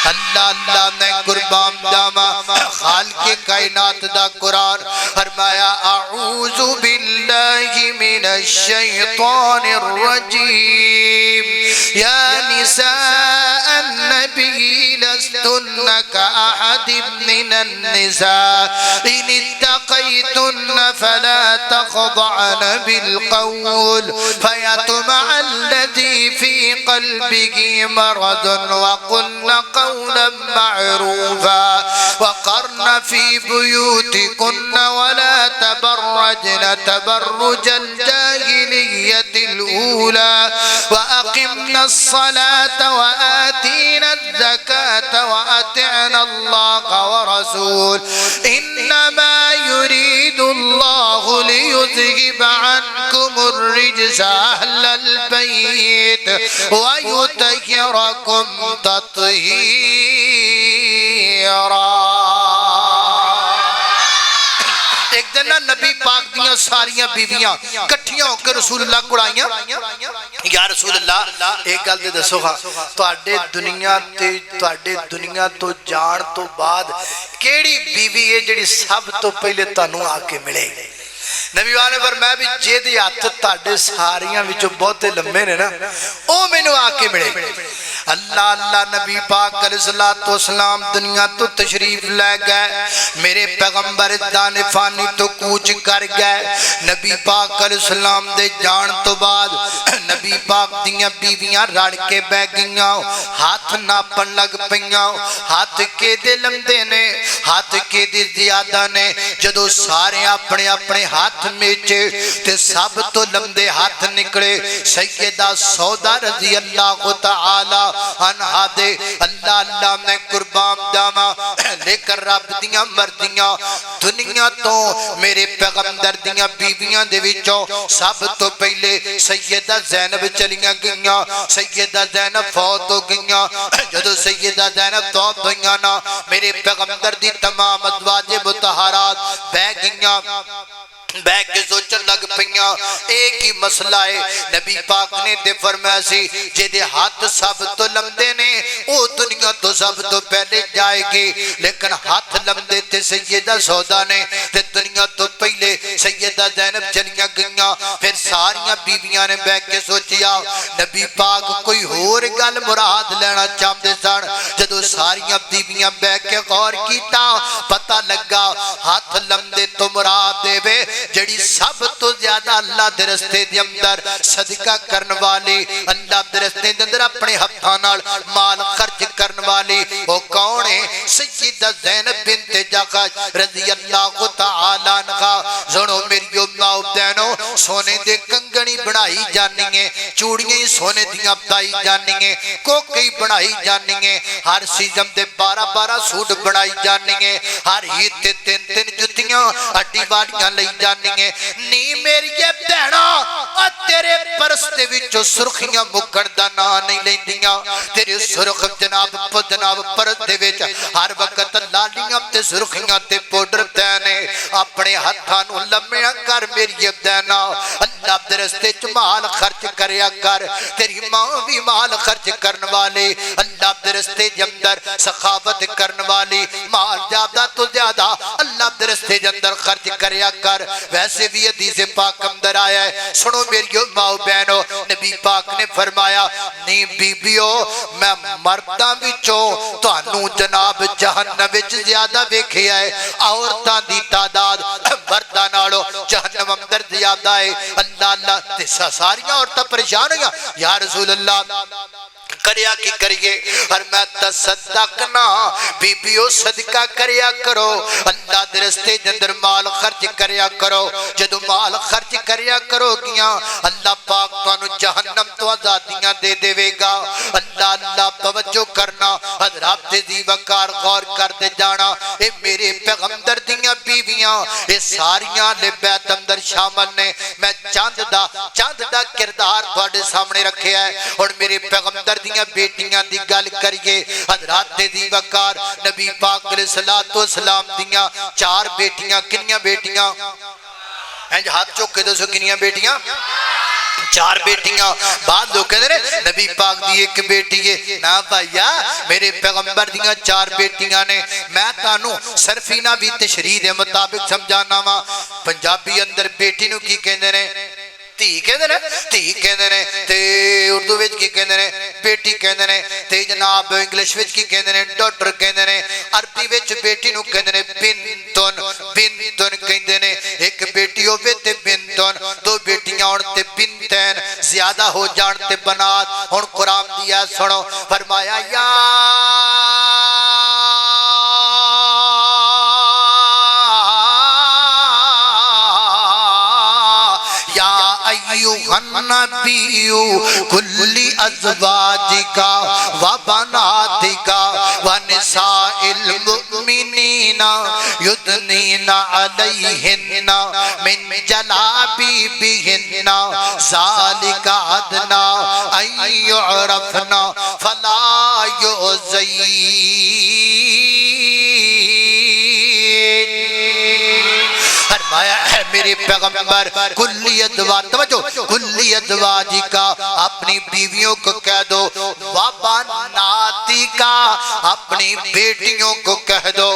اللہ اللہ میں قربان جاما خالق کائنات دا قرآن فرمایا اعوذ باللہ من الشیطان الرجیم یا نساء النبی لستن كأحد من النساء ان اتقیتن فلا تخضعن بالقول فيطمع الذي في قلبه مرض وقلن قولا معروفا وقرن في بيوتكن ولا تبرجن تبرج الجاهلية الأولى وأقمنا الصلاة وآتينا الزكاة وأطعنا الله ورسول إنما يريد الله ليذهب عنكم الرجس أهل البيت ويطهركم تطهيرا ایک دن نبی پاک دیاں ساریاں بیویاں کٹھیاں ہو کے رسول اللہ کو آئیاں یا رسول اللہ ایک گل دے دسو ہاں تواڈے دنیا تو جان تو بعد کیڑی بیوی ہے جڑی سب تو پہلے تانوں آ کے ملے نبی والے پر میں بھی جے دی ہاتھ تاڑے ساریاں وچوں بہتے لمبے نے نا او مینوں آ کے ملے اللہ اللہ نبی پاک علیہ السلام دنیا تو تشریف لے گئے میرے پیغمبر دان فانی تو کوچ کر گئے نبی پاک علیہ السلام دے جان تو بعد نبی پاک دیاں بیویاں رڑ کے بہ گئیاں ہاتھ ناپن لگ پئیاں ہاتھ کے دے لمدے نے ہاتھ کے دی زیادہ نے جدو سارے اپنے اپنے ہاتھ میچے تے سب تو لمبے ہاتھ نکلے سیدہ سودا رضی اللہ تعالی عنہ دے اللہ اللہ میں قربان جاواں لے کر رب دیاں مردیاں دنیا تو میرے پیغمبر دیاں بیویاں دے وچوں سب تو پہلے سیدہ زینب چلیاں گئیاں سیدہ زینب فوت ہو گئیاں جدو سیدہ زینب فوت ہوئیاں نا میرے پیغمبر دی تمام ازواج مطہرات بہ گئیاں بہ کے سوچن لگ پئیاں ایک ہی مسئلہ ہے نبی پاک نے تے فرمایا سی جے دے ہاتھ سب تو لمبے نے او دنیا تو سب تو پہلے جائے گی لیکن ہاتھ لمبے تے سیدہ سودا نے تے دنیا تو پہلے سیدہ زینب چلیاں گئیاں پھر ساریاں بیویاں نے بہ کے سوچیا نبی پاک کوئی اور گل مراد لینا چاہتے سن جدو ساریاں بیویاں بہ کے غور کیتا پتہ لگا ہاتھ لمبے تو مراد دے وے جڑی سب تو زیادہ اللہ دے رستے دے اندر صدقہ کرن والی اللہ دے رستے دے اندر اپنے ہتھاں نال مال خرچ کرن والی وہ کون ہے سیدہ زینب بنت جحش رضی اللہ تعالی عنہا سنو میری ماں بہنوں سونے دے کنگنی بنائی جانی ہے چوڑیاں سونے دیاں بتائی جانی ہے کوکئی بنائی جانی ہے ہر سیزن دے 12 سوٹ بنائی جانی ہے ہر عید تے 3 جتیاں اڈی والیاں لئی جانی ہے نی میری بہنا تیرے پرس دے وچوں سرخیاں مکن دا نا نہیں لیندیاں تیرے سرخ جناب پرس دے وچ ہر وقت لالیاں تے سرخیاں تے پوڈر تینے اپنے ہتھاں نوں لمیا کر میری بہنا اللہ دے رستے چ مال خرچ کریا کر تیری ماں بھی مال خرچ کرن والے اللہ دے رستے دے اندر سخاوت کرن والی مال زیادہ تو زیادہ اللہ دے رستے دے اندر خرچ کریا کر ویسے بھی حدیث پاک اندر آیا ہے سنو میری ماں بہنوں نبی پاک نے فرمایا نی بیبیو میں مرداں وچوں تانوں جناب جہنم وچ زیادہ ویکھیا ہے عورتاں دی تعداد مرداں نالوں جہنم اندر زیادہ ہے اللہ اللہ تے ساریاں عورتاں پریشان ہوئیاں یا رسول اللہ کریا کی کریے اور میں تصدقنا بیبیو صدقہ کریا کرو اللہ دے رستے دے اندر مال خرچ کریا کرو جدو مال خرچ کریا کرو گیاں اللہ پاک تانوں جہنم تو آزادیاں دے دے گا اللہ اللہ توجہ کرنا حضرات دی وقار غور کر دے جانا اے میرے پیغمبر دیاں بیویاں اے ساریاں لے بیت اندر شامل نے میں چاند دا کردار تواڈے سامنے رکھیا ہے اور میرے پیغمبر دیاں بیٹیاں دی گل کریے حضرات دی وقار نبی پاک علیہ الصلوۃ والسلام دیاں 4 بیٹیاں کنیاں بیٹیاں ہیں ہاتھ چوک کے دسو کنیاں بیٹیاں 4 بیٹیاں بعد لوگ کہتے ہیں نبی پاک دی ایک بیٹی ہے نا بھائیا میرے پیغمبر دیاں 4 بیٹیاں نے میں تانوں صرفینہ بھی تشریح دے مطابق سمجھانا وا پنجابی اندر بیٹی نو کی کہندے نے تھی کہندے نے تے اردو وچ کی کہندے نے بیٹی کہندے نے تے جناب انگلش وچ کی کہندے نے ڈاکٹر کہندے نے عربی وچ بیٹی نو کہندے نے بنتن کہندے نے ایک بیٹی ہوے تے بنتن 2 بیٹیاں ہون تے بنتین زیادہ ہو جان تے بنات ہن قرآن دیا سنو فرمایا النبی کل ازواجک و بناتک و نساء المؤمنین یدنین علیہن من جلابیبہن ذالک ادنی ان یعرفن فلا یؤذین فرمایا ہے میرے پیغمبر کلی ازواجی کا اپنی بیویوں کو کہہ دو وبناتی کا اپنی بیٹیوں کو کہہ دو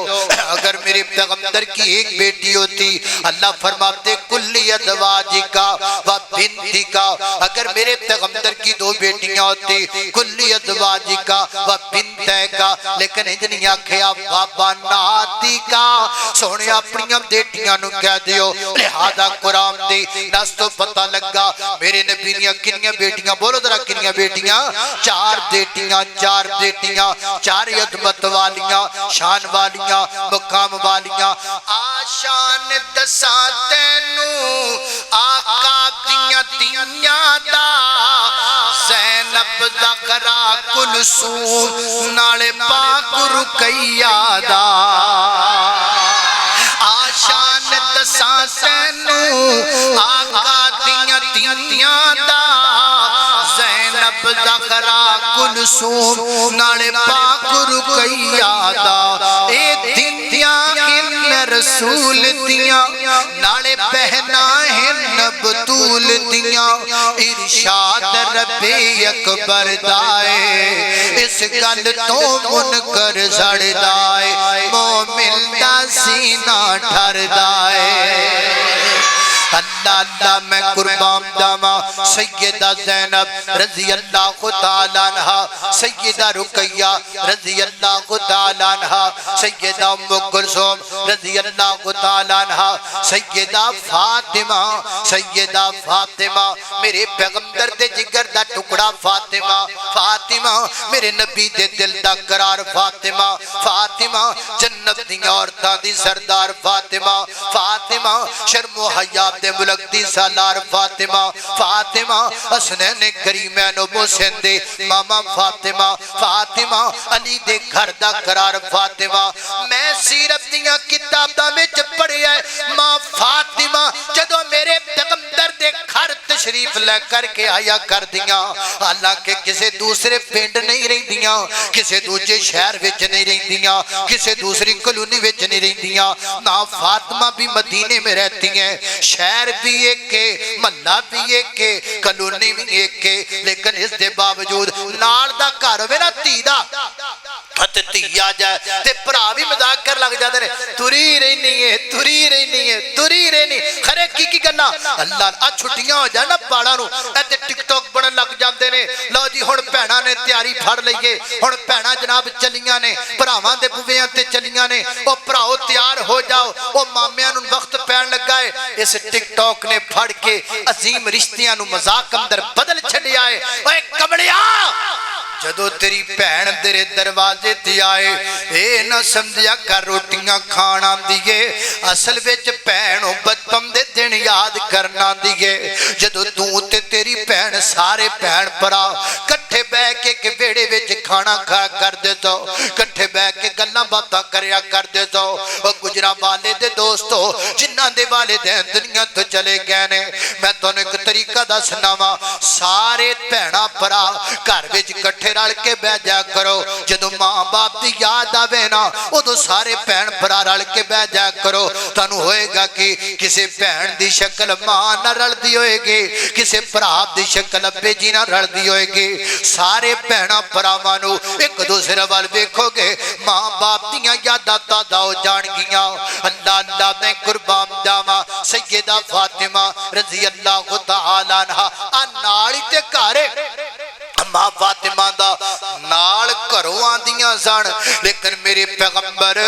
اگر میرے پیغمبر کی ایک بیٹی ہوتی اللہ فرماتے کلی ازواجی کا وبنتی کا اگر میرے پیغمبر کی 2 بیٹیاں ہوتی کلی ازواجی کا وبنتے کا لیکن اتنی آکھیا وبناتی کا سونے اپنی بیٹیاں نو کہہ دیو لہذا قرآن دی نس تو پتہ لگا میرے نبی نے کنیاں بیٹیاں بولو ذرا کنیاں بیٹیاں 4 بیٹیاں بیٹیاں چار عظمت والیاں شان والیاں مقام والیاں آشان دساں تینوں آقا دیاں دیاں دا زینب زہرا کلثوم نال پاک رقیہ دا آشان دساں تینوں آقا دیاں دیاں دا زینب زہرا کلثوم نال پاک رقیہ دا اے دیاں ہن رسول دیاں نالے بہنا ہن بطول دیاں ارشاد رب اکبر دائے اس گل تو منکر زڑ دائے مومن دا سینہ ٹھر دائے اللہ اللہ میں قربان داما سیدہ زینب رضی اللہ تعالیٰ عنہ سیدہ رقیہ رضی اللہ تعالیٰ عنہ سیدہ ام کلثوم رضی اللہ تعالیٰ عنہ سیدہ فاطمہ میرے پیغمبر دے جگر دا ٹکڑا فاطمہ میرے نبی دے دل دا قرار فاطمہ جنت دی عورتاں دی سردار فاطمہ شرم و حیا دے ملک دی سالار فاطمہ حسنین کریمین و محسن دے ماما فاطمہ علی دے گھر دا قرار فاطمہ میں سیرت دیاں کتاباں وچ پڑھیا ہے ماں فاطمہ جدو میرے پیغمبر دے گھر تشریف لے کر کے آیا کر دیاں حالانکہ کسے دوسرے پنڈ نہیں رہی دیاں کسے دوسرے شہر وچ نہیں رہی دیاں کسے دوسری کلونی وچ نہیں رہی دیاں ماں فاطمہ بھی مدینے میں رہتی ہیں شہر بھی ایک کے محلہ بھی ایک کے کلونی بھی ایک کے لیکن اس دے باوجود نال دا گھر ہوے نا دھی دا تے دھی آ جائے تے بھرا بھی مذاق کر لگ جاندے نے تری رہنی خرے کی گلاں اللہ آ چھٹیاں ہو جائے نا باڑاں نو تے ٹک ٹاک بنن لگ جاندے نے لو جی ہن بہناں نے تیاری پھڑ لئیے ہن بہناں جناب چلیاں نے بھراواں دے بویاں تے چلیاں نے او بھراؤ تیار ہو جاؤ او مامیاں نوں وقت پین لگا ہے اس ٹک ٹاک نے پھڑ کے عظیم رشتیاں نو مذاق اندر بدل چھڈیا ہے اوے کمڑیا جدو تیری بہن تیرے دروازے تے آئے اے نہ سمجھیا کر روٹیاں کھانا دیئے اصل وچ بہنوں بچپن دے دن یاد کرنا دیئے جدو تے تیری بہن سارے بہن پرا کٹھے بہ کے ویڑے وچ کھانا کھا کر دے تو کٹھے بہ کے گلاں باتاں کریا کر دے تو او گجراں والے دے دوستو جنہاں دے والدین دنیا تو چلے گئے نے میں تانوں ایک طریقہ دسنا وا سارے بہناں پرا گھر وچ کٹھے رل کے بہ جا کرو جدو ماں باپ دی یاد آوے نا ادو سارے بہن بھرا رل کے بہ جا کرو تانوں ہوئے گا کہ کسے بہن دی شکل ماں نہ رل دی ہوئے گی کسے بھرا دی شکل ابے جی نہ رل دی ہوئے گی سارے بہناں بھراواں نو ایک دوسرے وال ویکھو گے ماں باپ دیاں یاداں تازہ ہو جان گیاں اللہ اللہ میں قربان جاواں سیدہ فاطمہ رضی اللہ تعالی عنہا نالی تے گھر ماں فاطمہ دا نال گھروں آندیاں سن لیکن میرے پیغمبر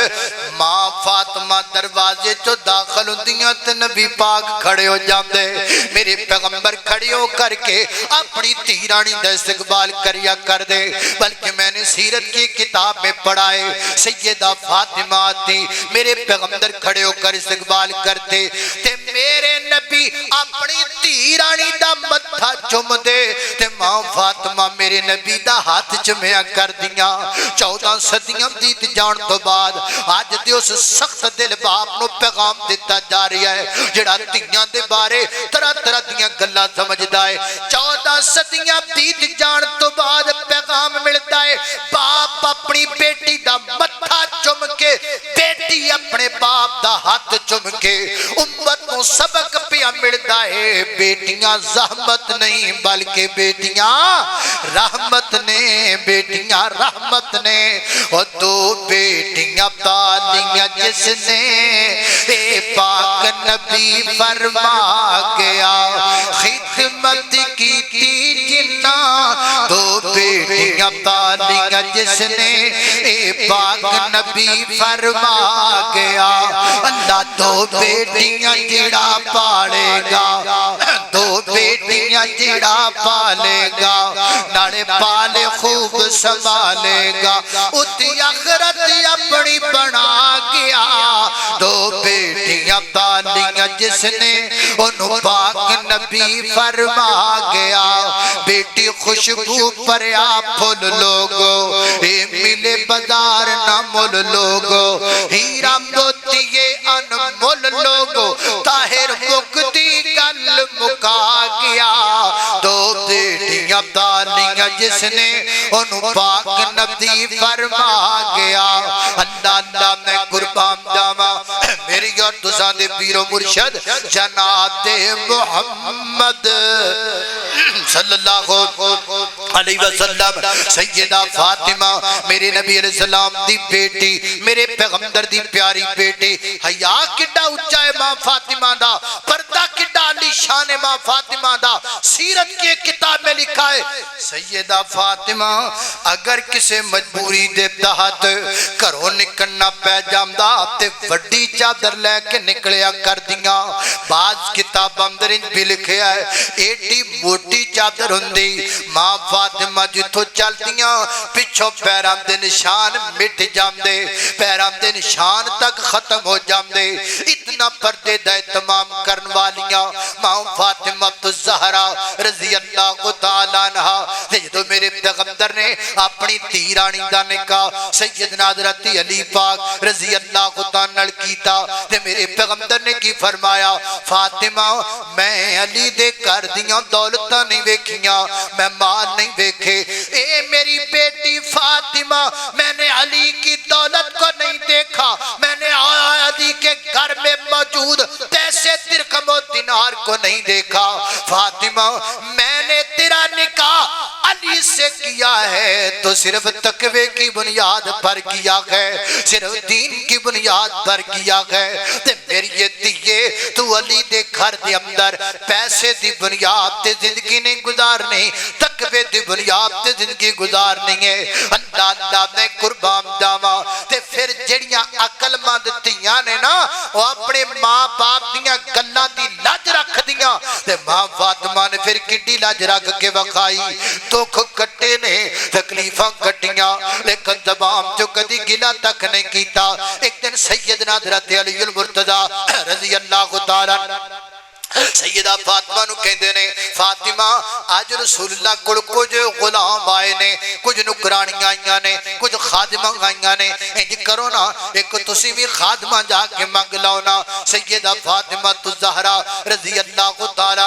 ماں فاطمہ دروازے چو داخل ہوندیاں تے نبی پاک کھڑے ہو جاندے میرے پیغمبر کھڑے ہو کر کے اپنی تیرانی دا استقبال کریا کر دے بلکہ میں نے سیرت کی کتاب میں پڑھائے سیدہ فاطمہ آتی میرے پیغمبر کھڑے ہو کر استقبال کرتے تے میرے نبی اپنی تیرانی دا متھا چم دے تے ماں فاطمہ میرے نبی دا ہاتھ چمیا کر دیاں 14 صدیاں دیت جان تو بعد آج دے اس سخت دل باپ نو پیغام دیتا جا رہی ہے جڑا تیاں دے بارے طرح طرح دیاں گلاں سمجھدا ہے 14 صدیاں دیت جان تو بعد پیغام ملتا ہے باپ اپنی بیٹی دا متھا چم کے بیٹی اپنے باپ دا ہاتھ چم کے امت کو سبق پیا ملتا ہے بیٹیاں زحمت نہیں بلکہ بیٹیاں رحمت نے بیٹیاں رحمت نے اور دو بیٹیاں پالیاں جس نے اے پاک نبی فرما گیا خدمت کی تھی جنہ دو بیٹیاں پالیاں جس نے اے پاک نبی فرما گیا اللہ دو بیٹیاں جڑا پاڑے گا دو بیٹیاں جیڑا پالے گا ناڑے پالے خوب سنبھالے گا اتی آخرت اپنی بنا گیا دو بیٹیاں پالیاں جس نے انہوں پاک نبی فرما گیا بیٹی خوشبو پر آپ پھول لوگو اے ملے بازار نہ مل لوگو ہیرا موتیے انمول لوگو طاہر مکتی گل مکا گیا دو بیٹیاں پالیاں جس نے انہوں پاک نبی فرما گیا اللہ اللہ میں قربان جاواں میری اور تساں دے پیر و مرشد جناب محمد صلی اللہ علیہ وسلم سیدہ فاطمہ میرے نبی علیہ السلام دی بیٹی میرے پیغمبر دی پیاری بیٹی حیا کڈا اچھا ہے ماں فاطمہ دا پردہ کڈا علی شان ہے ماں فاطمہ دا سیرت کی کتاب میں لکھا ہے سیدہ فاطمہ اگر کسے مجبوری دے تحت گھروں نکلنا پہ جامدا تے وڈی چادر لے کے نکلیا کر دیاں بعض کتاب اندر انج بھی لکھیا ہے ایڈی موٹی چادر ہوندی ماں فاطمہ جتھوں چل دیاں پچھوں پیراں دے نشان مٹ جاندے پیراں دے نشان تک ختم ہو جاندے اتنا پردے دا اہتمام کرن والیاں ماں فاطمہ الزہرا رضی اللہ تعالیٰ عنہ جدو میرے پیغمبر نے اپنی دھی رانی دا نکاح سیدنا حضرت علی پاک رضی اللہ تعالیٰ کیتا تے میرے پیغمبر نے کی فرمایا فاطمہ میں علی دے کر دیاں دولتاں نہیں ویکھیاں میں مال نہیں ویکھے اے میری بیٹی فاطمہ میں نے علی کی دولت کو نہیں دیکھا میں نے علی کے گھر میں موجود پیسے درہم و دینار کو نہیں دیکھا فاطمہ میں نے تیرا نکاح علی سے کیا ہے تو صرف تقوی کی بنیاد پر کیا ہے صرف دین کی بنیاد پر کیا ہے تے میری یہ دیئے تو علی دے گھر دے اندر پیسے دی بنیاد تے زندگی نہیں گزارنی تقوی دی بنیاد تے زندگی گزارنی ہے اللہ اللہ میں قربان جاواں تے پھر جڑیاں عقل مند تیاں نے نا وہ اپنے ماں باپ دیاں گلاں دی لج رکھ دیاں تے ماں فاطمہ نے پھر کڈی لج رکھ کے وکھائی دکھ کٹے نے تکلیفاں کٹیاں لیکن زبان جو کدی گلا تک نہیں کیتا ایک دن سیدنا حضرت علی المرتضیٰ رضی اللہ تعالیٰ سیدہ فاطمہ نو کہندے نے فاطمہ آج رسول اللہ کول کچھ غلام آئے نے کچھ نکرانیاں آئیاں نے کچھ خادمہ آئیاں نے انج کرو نا ایک تسی بھی خادمہ جا کے منگ لاؤ نا سیدہ فاطمہ الزہرا رضی اللہ تعالی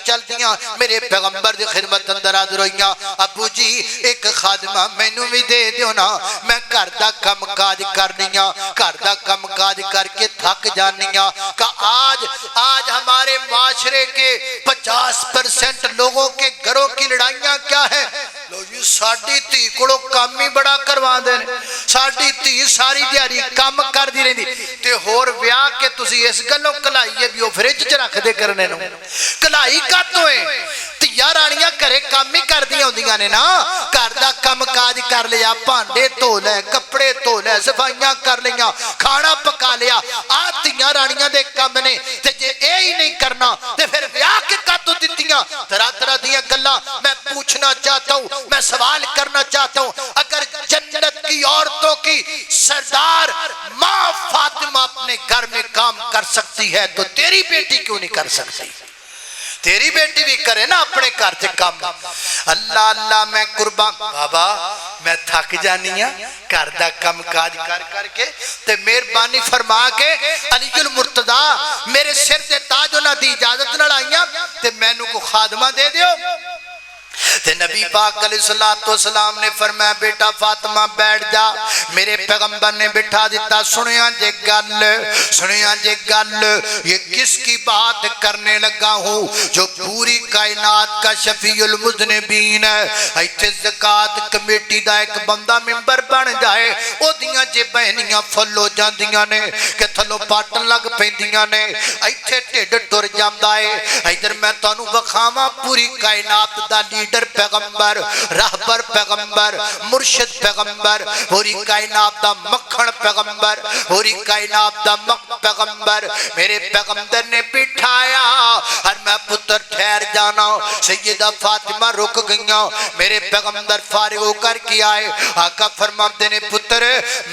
چل دیاں میرے پیغمبر دی خدمت اندر حاضر ہوئیاں ابو جی ایک خادمہ مینوں بھی دے دیو نا میں گھر دا کم کاج کرنیاں گھر دا کم کاج کر کے تھک جانیاں کہ آج ہمارے معاشرے کے 50% لوگوں کے گھروں کی لڑائیاں کیا ہیں لو جی ساڑی تھی کڑو کام ہی بڑا کروا دیں ساڑی تھی ساری دیاری کام کر دی رہی تے ہور ویاہ کے تسی اس گلوں کلائیے بھی وہ فریج چ رکھ دے کرنے نو کلائی کا تو ہے تیا رانیاں کرے کام ہی کر دیا ہوندیاں نے نا گھر دا کم کاج کر لیا بھانڈے دھو لے کپڑے دھو لے صفائیاں کر لیا کھانا پکا لیا تیا رانیاں دے کم نے تے جے اے ہی نہیں کرنا تے پھر ویاہ کے کاتوں دتیاں طرح طرح دیاں گلاں میں پوچھنا چاہتا ہوں میں سوال کرنا چاہتا ہوں اگر جنت کی عورتوں کی سردار ماں فاطمہ اپنے گھر میں کام کر سکتی ہے تو تیری بیٹی کیوں نہیں کر سکتی تیری بیٹی بھی کرے نا اپنے گھر سے کام اللہ اللہ میں قربان بابا میں تھک جانی ہاں گھر دا کم کاج کر کے تے مہربانی فرما کے علی المرتضیٰ میرے سر تے تاج انہاں دی اجازت نال آئیاں تے مینوں کو خادمہ دے دیو تے نبی پاک علیہ السلام نے فرمایا بیٹا فاطمہ بیٹھ جا میرے پیغمبر نے بٹھا دیتا سنیا جے گل یہ کس کی بات کرنے لگا ہوں جو پوری کائنات کا شفیع المذنبین ہے ایتھے زکاة کمیٹی دا ایک بندہ ممبر بن جائے او دیاں جے بہنیاں فلو جاندیاں نے کہ تھلو پاٹن لگ پیندیاں نے ایتھے ٹھڈ ٹر جاندا ہے ادھر میں تانوں وکھاواں پوری کائنات دا لیڈر پیغمبر راہبر پیغمبر مرشد پیغمبر پوری کائنات دا مکھن پیغمبر پوری کائنات دا پیغمبر میرے پیغمبر نے بٹھایا اور میں پتر ٹھہر جانا سیدہ فاطمہ رک گئیاں میرے پیغمبر فارغ ہو کر کے آئے آقا فرماتے نے پتر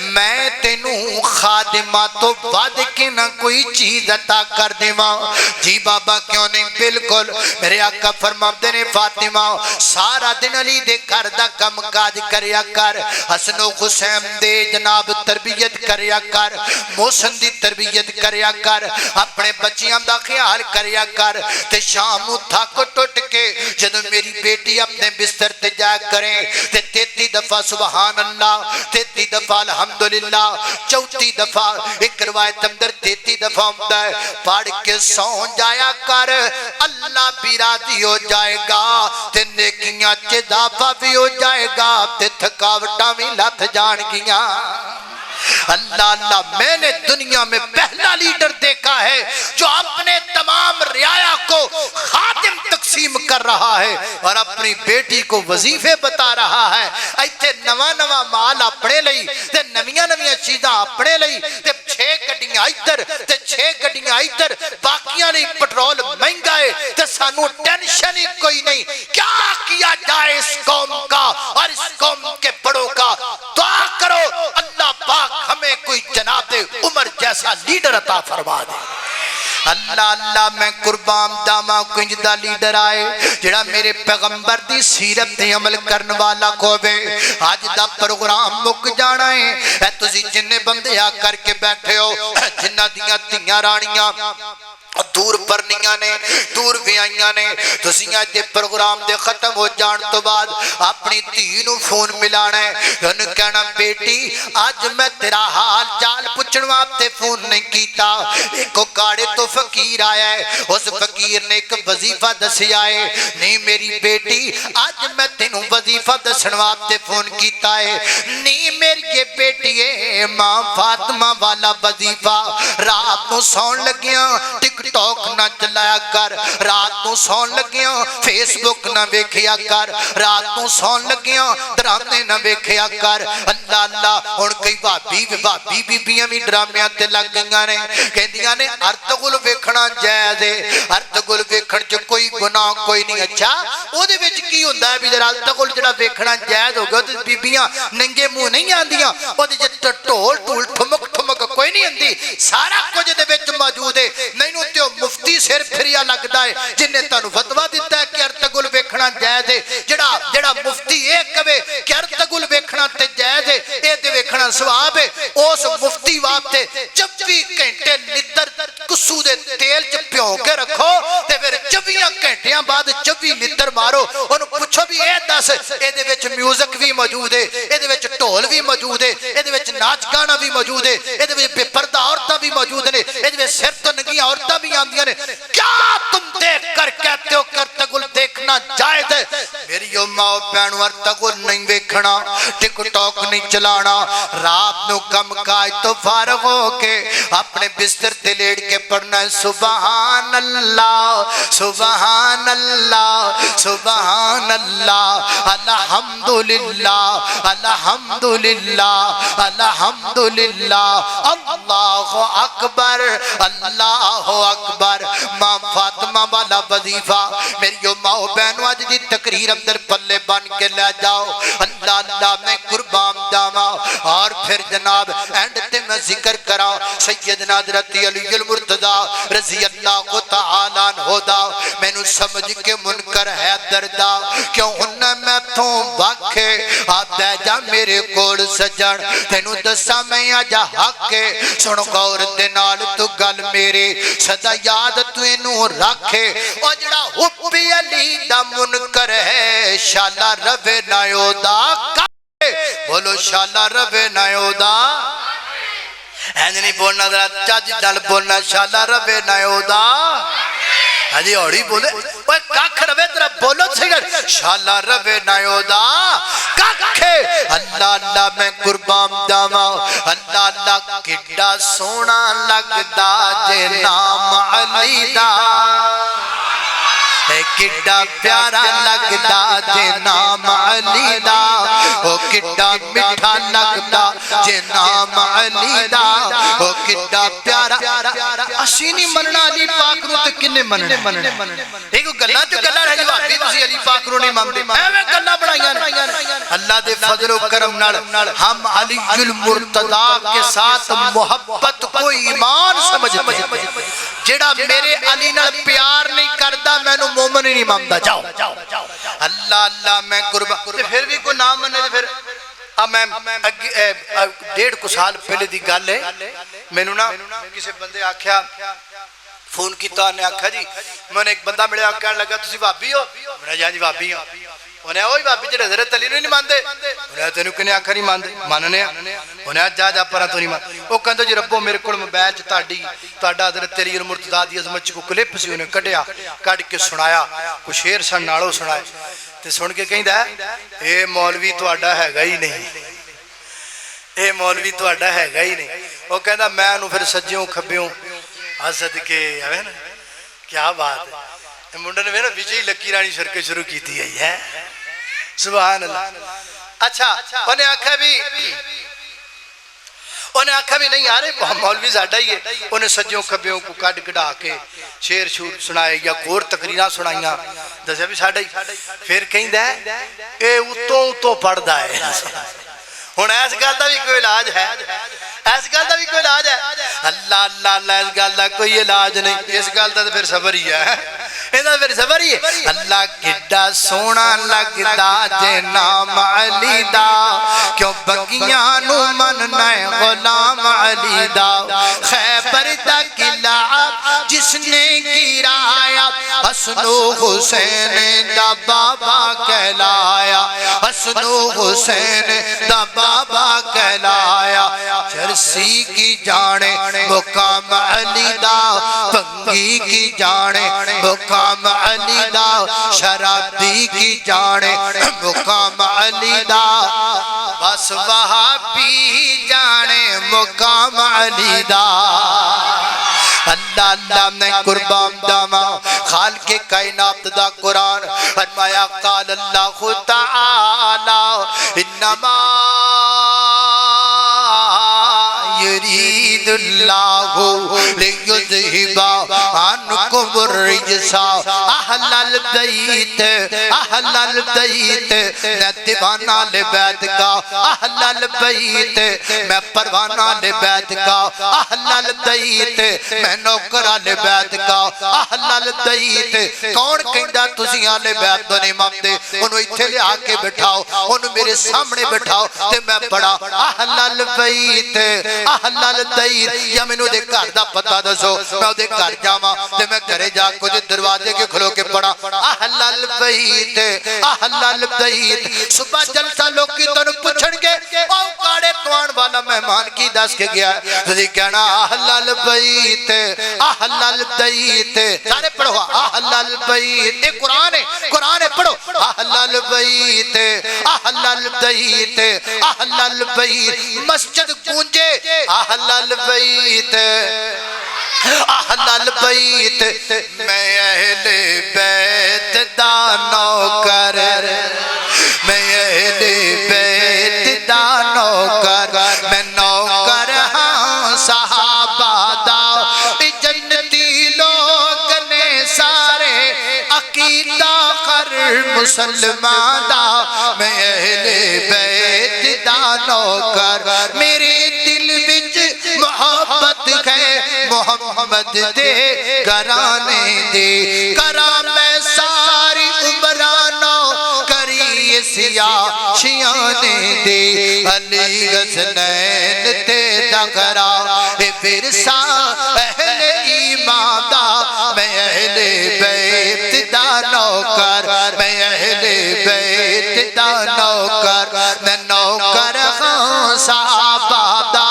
میں تینوں خادمہ تو بعد کے نہ کوئی چیز عطا کر دیواں جی بابا کیوں نہیں بالکل میرے آقا فرماتے نے فاطمہ سارا دن علی دے گھر دا کم کاج کریا کر حسن و حسین دے جناب تربیت کریا کر محسن دی تربیت کریا کر اپنے بچیاں دا خیال کریا کر تے شام نو تھک ٹوٹ کے جدوں میری بیٹی اپنے بستر تے جا کرے تے 33 دفعہ سبحان اللہ 33 دفعہ الحمدللہ 34 دفعہ ایک روایت اندر 33 دفعہ ہوتا ہے پڑھ کے سو جایا کر اللہ بھی راضی ہو جائے گا تے نیکیاں چ اضافہ بھی ہو جائے گا تے تھکاوٹاں بھی لتھ جان گیاں اللہ اللہ میں نے دنیا میں پہلا لیڈر دیکھا ہے جو اپنے تمام رعایا کو خادم تقسیم کر رہا ہے اور اپنی بیٹی کو وظیفے بتا رہا ہے ایتھے نواں نواں مال اپنے لئی تے نویاں نویاں چیزاں اپنے لئی تے 6 گڈیاں ادھر تے 6 گڈیاں ادھر باقیاں لئی پٹرول مہنگا ہے تے سانو ٹینشن ہی کوئی نہیں کیا کیا جائے اس قوم کا اور اس قوم کے بڑوں کا دعا کرو اللہ پاک ہمیں کوئی جناب عمر جیسا لیڈر عطا فرما دے اللہ اللہ میں قربان داما کنج دا لیڈر آئے جڑا میرے پیغمبر دی سیرت تے عمل کرن والا کووے آج دا پروگرام مک جانا ہے اے تسی جننے بندے آ کر کے بیٹھے ہو جنہ دیاں تیاں رانیاں دور پرنیاں نے دور ویائیاں نے تسیاں دے پروگرام دے ختم ہو جان تو بعد اپنی تینوں فون ملانا ہے انہوں کہنا بیٹی آج میں تیرا حال چال پچھنوا تے فون نہیں کیتا ایک کاڑے تو فقیر آیا ہے اس فقیر نے ایک وظیفہ دسی آئے نہیں میری بیٹی آج میں تینوں وظیفہ دسنوا تے فون کیتا ہے نہیں میری یہ بیٹی ہے ماں فاطمہ والا وظیفہ رات نو سون لگیاں ٹک ٹاک نہ چلایا کر رات نو سون لگیاں فیس بک نہ ویکھیا کر رات نو سون لگیاں ڈرامے نہ ویکھیا کر اللہ اللہ ہن کئی بھابی بیبیاں بھی ڈرامیاں تے لگ گئیاں نے کہندیاں نے ارطغرل ویکھنا جائز ہے ارطغرل ویکھن چ کوئی گناہ کوئی نہیں اچھا او دے وچ کی ہوندا ہے بھی جڑا ارطغرل جڑا ویکھنا جائز ہو گیا تے بیبیاں ننگے منہ نہیں آندیاں او دے وچ ٹھول ٹھول ٹھمک کوئی نہیں آندی سارا کچھ دے وچ موجود ہے نہیں تے مفتی سر پھریا لگتا ہے جن نے تانوں فتوا دیتا ہے کہ ارطغرل ویکھنا جائز ہے جڑا مفتی یہ کہے کہ ارطغرل ویکھنا تے جائز ہے اے تے ویکھنا ثواب ہے اس مفتی واسطے 24 گھنٹے لتر کسو دے تیل چ پیو کے رکھو تے پھر 24 گھنٹیاں بعد 24 لتر مارو اونوں پوچھو بھی اے دس اے دے وچ میوزک بھی موجود ہے اے دے وچ ڈھول بھی موجود ہے اے دے وچ ناچ گانا بھی موجود ہے اے دے وچ بے پردہ عورتاں بھی موجود نے اے دے وچ سر تو ننگیاں عورتاں بھی آندیاں نے کیا تم دیکھ کر کہتے ہو کہ ارطغرل دیکھنا جائز ہے میری ماں بہنوں ارطغرل نہیں ویکھنا ٹک ٹاک نہیں چلانا رات نو کم کاج تو فارغ ہو کے اپنے بستر تے لیٹ کے پڑھنا ہے سبحان اللہ سبحان اللہ سبحان اللہ الحمدللہ الحمدللہ الحمدللہ اللہ اکبر اللہ اکبر ماں فاطمہ والا وظیفہ میری ماں بہنوں آج دی تقریر اندر پلے بن کے لے جاؤ اللہ اللہ میں قربان جاواں اور پھر جناب اینڈ تے میں ذکر کرا سیدنا حضرت علی المرتضی رضی اللہ تعالی عنہ دا مینوں سمجھ کے منکر ہے دردا کیوں ہن میں تو واکھے آتے جا میرے کول سجن تینوں دساں میں اج حق سن غور دے نال تو گل میرے سدا یاد تو اینوں رکھے او جڑا حبی علی دا منکر ہے شالا روے نہ اودا بولو شالا روے نہ اودا اینج نہیں بولنا ذرا چج نال بولنا شالا روے نہ اودا ہجی اوڑی بولے اوے ککھ روے ذرا بولو صحیح شالا روے نہ اودا ککھ اللہ اللہ میں قربان جاواں اللہ اللہ کڈا سونا لگدا جے نام علی دا کڈا پیارا لگدا جے نام علی دا او کڈا میٹھا لگدا جے نام علی دا او کڈا پیارا اسی نہیں مننا علی پاک نو تے کنے مننا ایک گلاں تے گلاں رہ جاوی تسی علی پاک نو نہیں مانتے ایویں گلاں بنائیاں اللہ دے فضل و کرم نال ہم علی المرتضی کے ساتھ محبت کو ایمان سمجھتے جڑا میرے علی نال پیار نہیں کردا مینوں مومن نہیں ماندا جاؤ اللہ اللہ میں قربان پھر بھی کوئی نام منے پھر اب میں 1.5 سال پہلے دی گل ہے مینوں نا کسی بندے آکھیا فون کیتا نے آکھا جی میں ایک بندہ ملیا کہنے لگا تسی بھابی ہو میں نے جی بھابی ہوں انہیں اوہی بھابی جڑے حضرت علی نہیں مانتے انہیں تینوں کنے آکھا نہیں مانتے ماننے انہیں جا پرا تو نہیں مان وہ کہندے جی ربو میرے کول موبائل چ تہاڈا حضرت علی المرتضی دی عظمت چ کو کلپ سی انہیں کڈ کے سنایا کوئی شعر سن نالو سنائے تے سن کے کہندا اے مولوی تہاڈا ہیگا ہی نہیں اے مولوی تہاڈا ہیگا ہی نہیں وہ کہندا میں انہوں پھر سجیوں کھبیوں حسد کے آوے نا کیا بات ہے منڈے نے نا وجے لکیرانی شرکے شروع کیتی ہے سبحان اللہ اچھا انہیں آکھا بھی نہیں یار مولوی ساڈا ہی ہے انہیں سجیوں کھبیوں کو کڈ کڈا کے شعر شور سنائے یا کور تقریراں سنائیاں دسیا بھی ساڈا ہی پھر کہندا ہے اے اتوں پڑھدا ہے ہن اس گل دا بھی کوئی علاج ہے اس گل دا بھی کوئی علاج ہے اللہ اللہ اللہ اس گل دا کوئی علاج نہیں اس گل دا پھر صبر ہی ہے ਇਹਦਾ ਫਿਰ ਸਬਰ ਹੀ ਅੱਲਾ ਕਿੱਡਾ ਸੋਹਣਾ ਲੱਗਦਾ ਜੇ ਨਾਮ ਅਲੀ ਦਾ ਕਿਉਂ ਬੱਗੀਆਂ ਨੂੰ ਮੰਨਣਾ ਹੈ ਗੁਲਾਮ ਅਲੀ ਦਾ ਖੈਬਰ ਦਾ ਕਿਲਾ ਜਿਸਨੇ ਗਿਰਾਇਆ ਹਸਨੋ ਹੁਸੈਨ ਦਾ ਬਾਬਾ ਕਹਿਲਾਇਆ ਹਸਨੋ ਹੁਸੈਨ ਦਾ ਬਾਬਾ ਕਹਿਲਾਇਆ ਚਰਸੀ ਕੀ ਜਾਣੇ ਮੁਕਾਮ ਅਲੀ ਦਾ ਭੰਗੀ ਕੀ ਜਾਣੇ ਮੁਕਾਮ علی دا شرابی کی جانے مقام علی دا بس وہابی جانے مقام علی دا اللہ اللہ میں قربان داما خالق کائنات دا قرآن فرمایا قال اللہ تعالی انما يريد الله ليذهب عنكم الرجس اهل البيت اهل البيت میں دیوانہ لبیت کا اہل البیت میں پروانہ لبیت کا اہل البیت میں نوکرہ لبیت کا اہل البیت کون کہندا تسی آلے بیت تو نہیں مانتے انہوں اتھے لے آکے بٹھاؤ انہوں میرے سامنے بٹھاؤ تے میں پڑھا اہل البیت اہل البیت یا میں نو دے گھر دا پتہ دسو میں دے گھر جاواں تے میں گھرے جا کو دے دروازے کے کھلو کے پڑھا اہل البیت اہل البیت صبح جلسہ لوگ کی تو پوچھن گے او کاڑے توان والا مہمان کی دس کے گیا تو کہنا اہل البیت اہل البیت سارے پڑھو اہل البیت یہ قرآن ہے پڑھو اہل البیت اہل البیت اہل البیت مسجد گونجے اہل البیت اہل البیت میں اہل بیت دا نوکر میں اہل بیت دا نوکر میں نوکر ہاں صحابہ دا جنتی لوگ نے سارے عقیدہ خر مسلمان دا میں اہل بیت دا نوکر میرے دل وچ محبت ہے محمد دے گرانے دے کرام میں ساری عمرانوں کری سیاشیانے دے علی حسنین تے دغرا ورثہ اہل ایمان دا میں اہل بیت دا نوکر میں اہل بیت دا نوکر میں نوکر ہاں صحابہ دا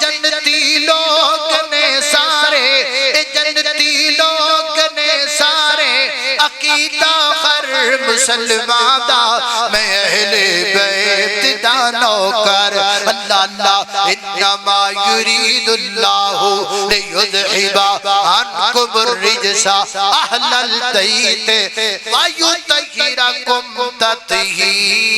جنتی لوگ نے سارے جنتی لوگ نے سارے عقیدہ خر مسلمان دا میں اہل بیت دا نوکر اللہ اللہ انما یرید اللہ لیذہب عنکم الرجس اہل البیت ویطہرکم تطہیرا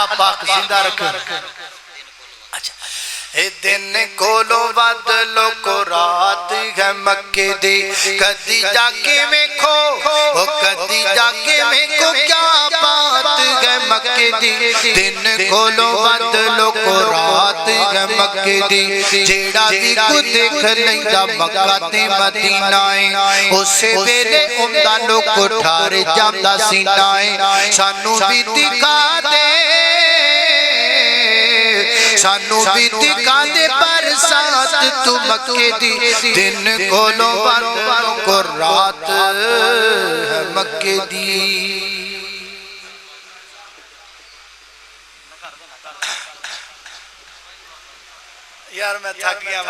اللہ پاک زندہ رکھے اچھا اے دن کولو بدلو کو رات ہے مکے دی کدی جا کے ویکھو او کدی جا کے ویکھو کیا بات ہے مکے دی دن کولو بدلو کو رات ہے مکے دی جیڑا بھی کو دیکھ لیندا مکہ تے مدینہ ہے اسے ویلے اوندا لوک ٹھار جاندا سینہ ہے سانو بھی دکھا دے سانو بھی دکھا دے برسات تو مکے دی دن کولو بدلو کو رات ہے مکے دی یار میں تھک گیا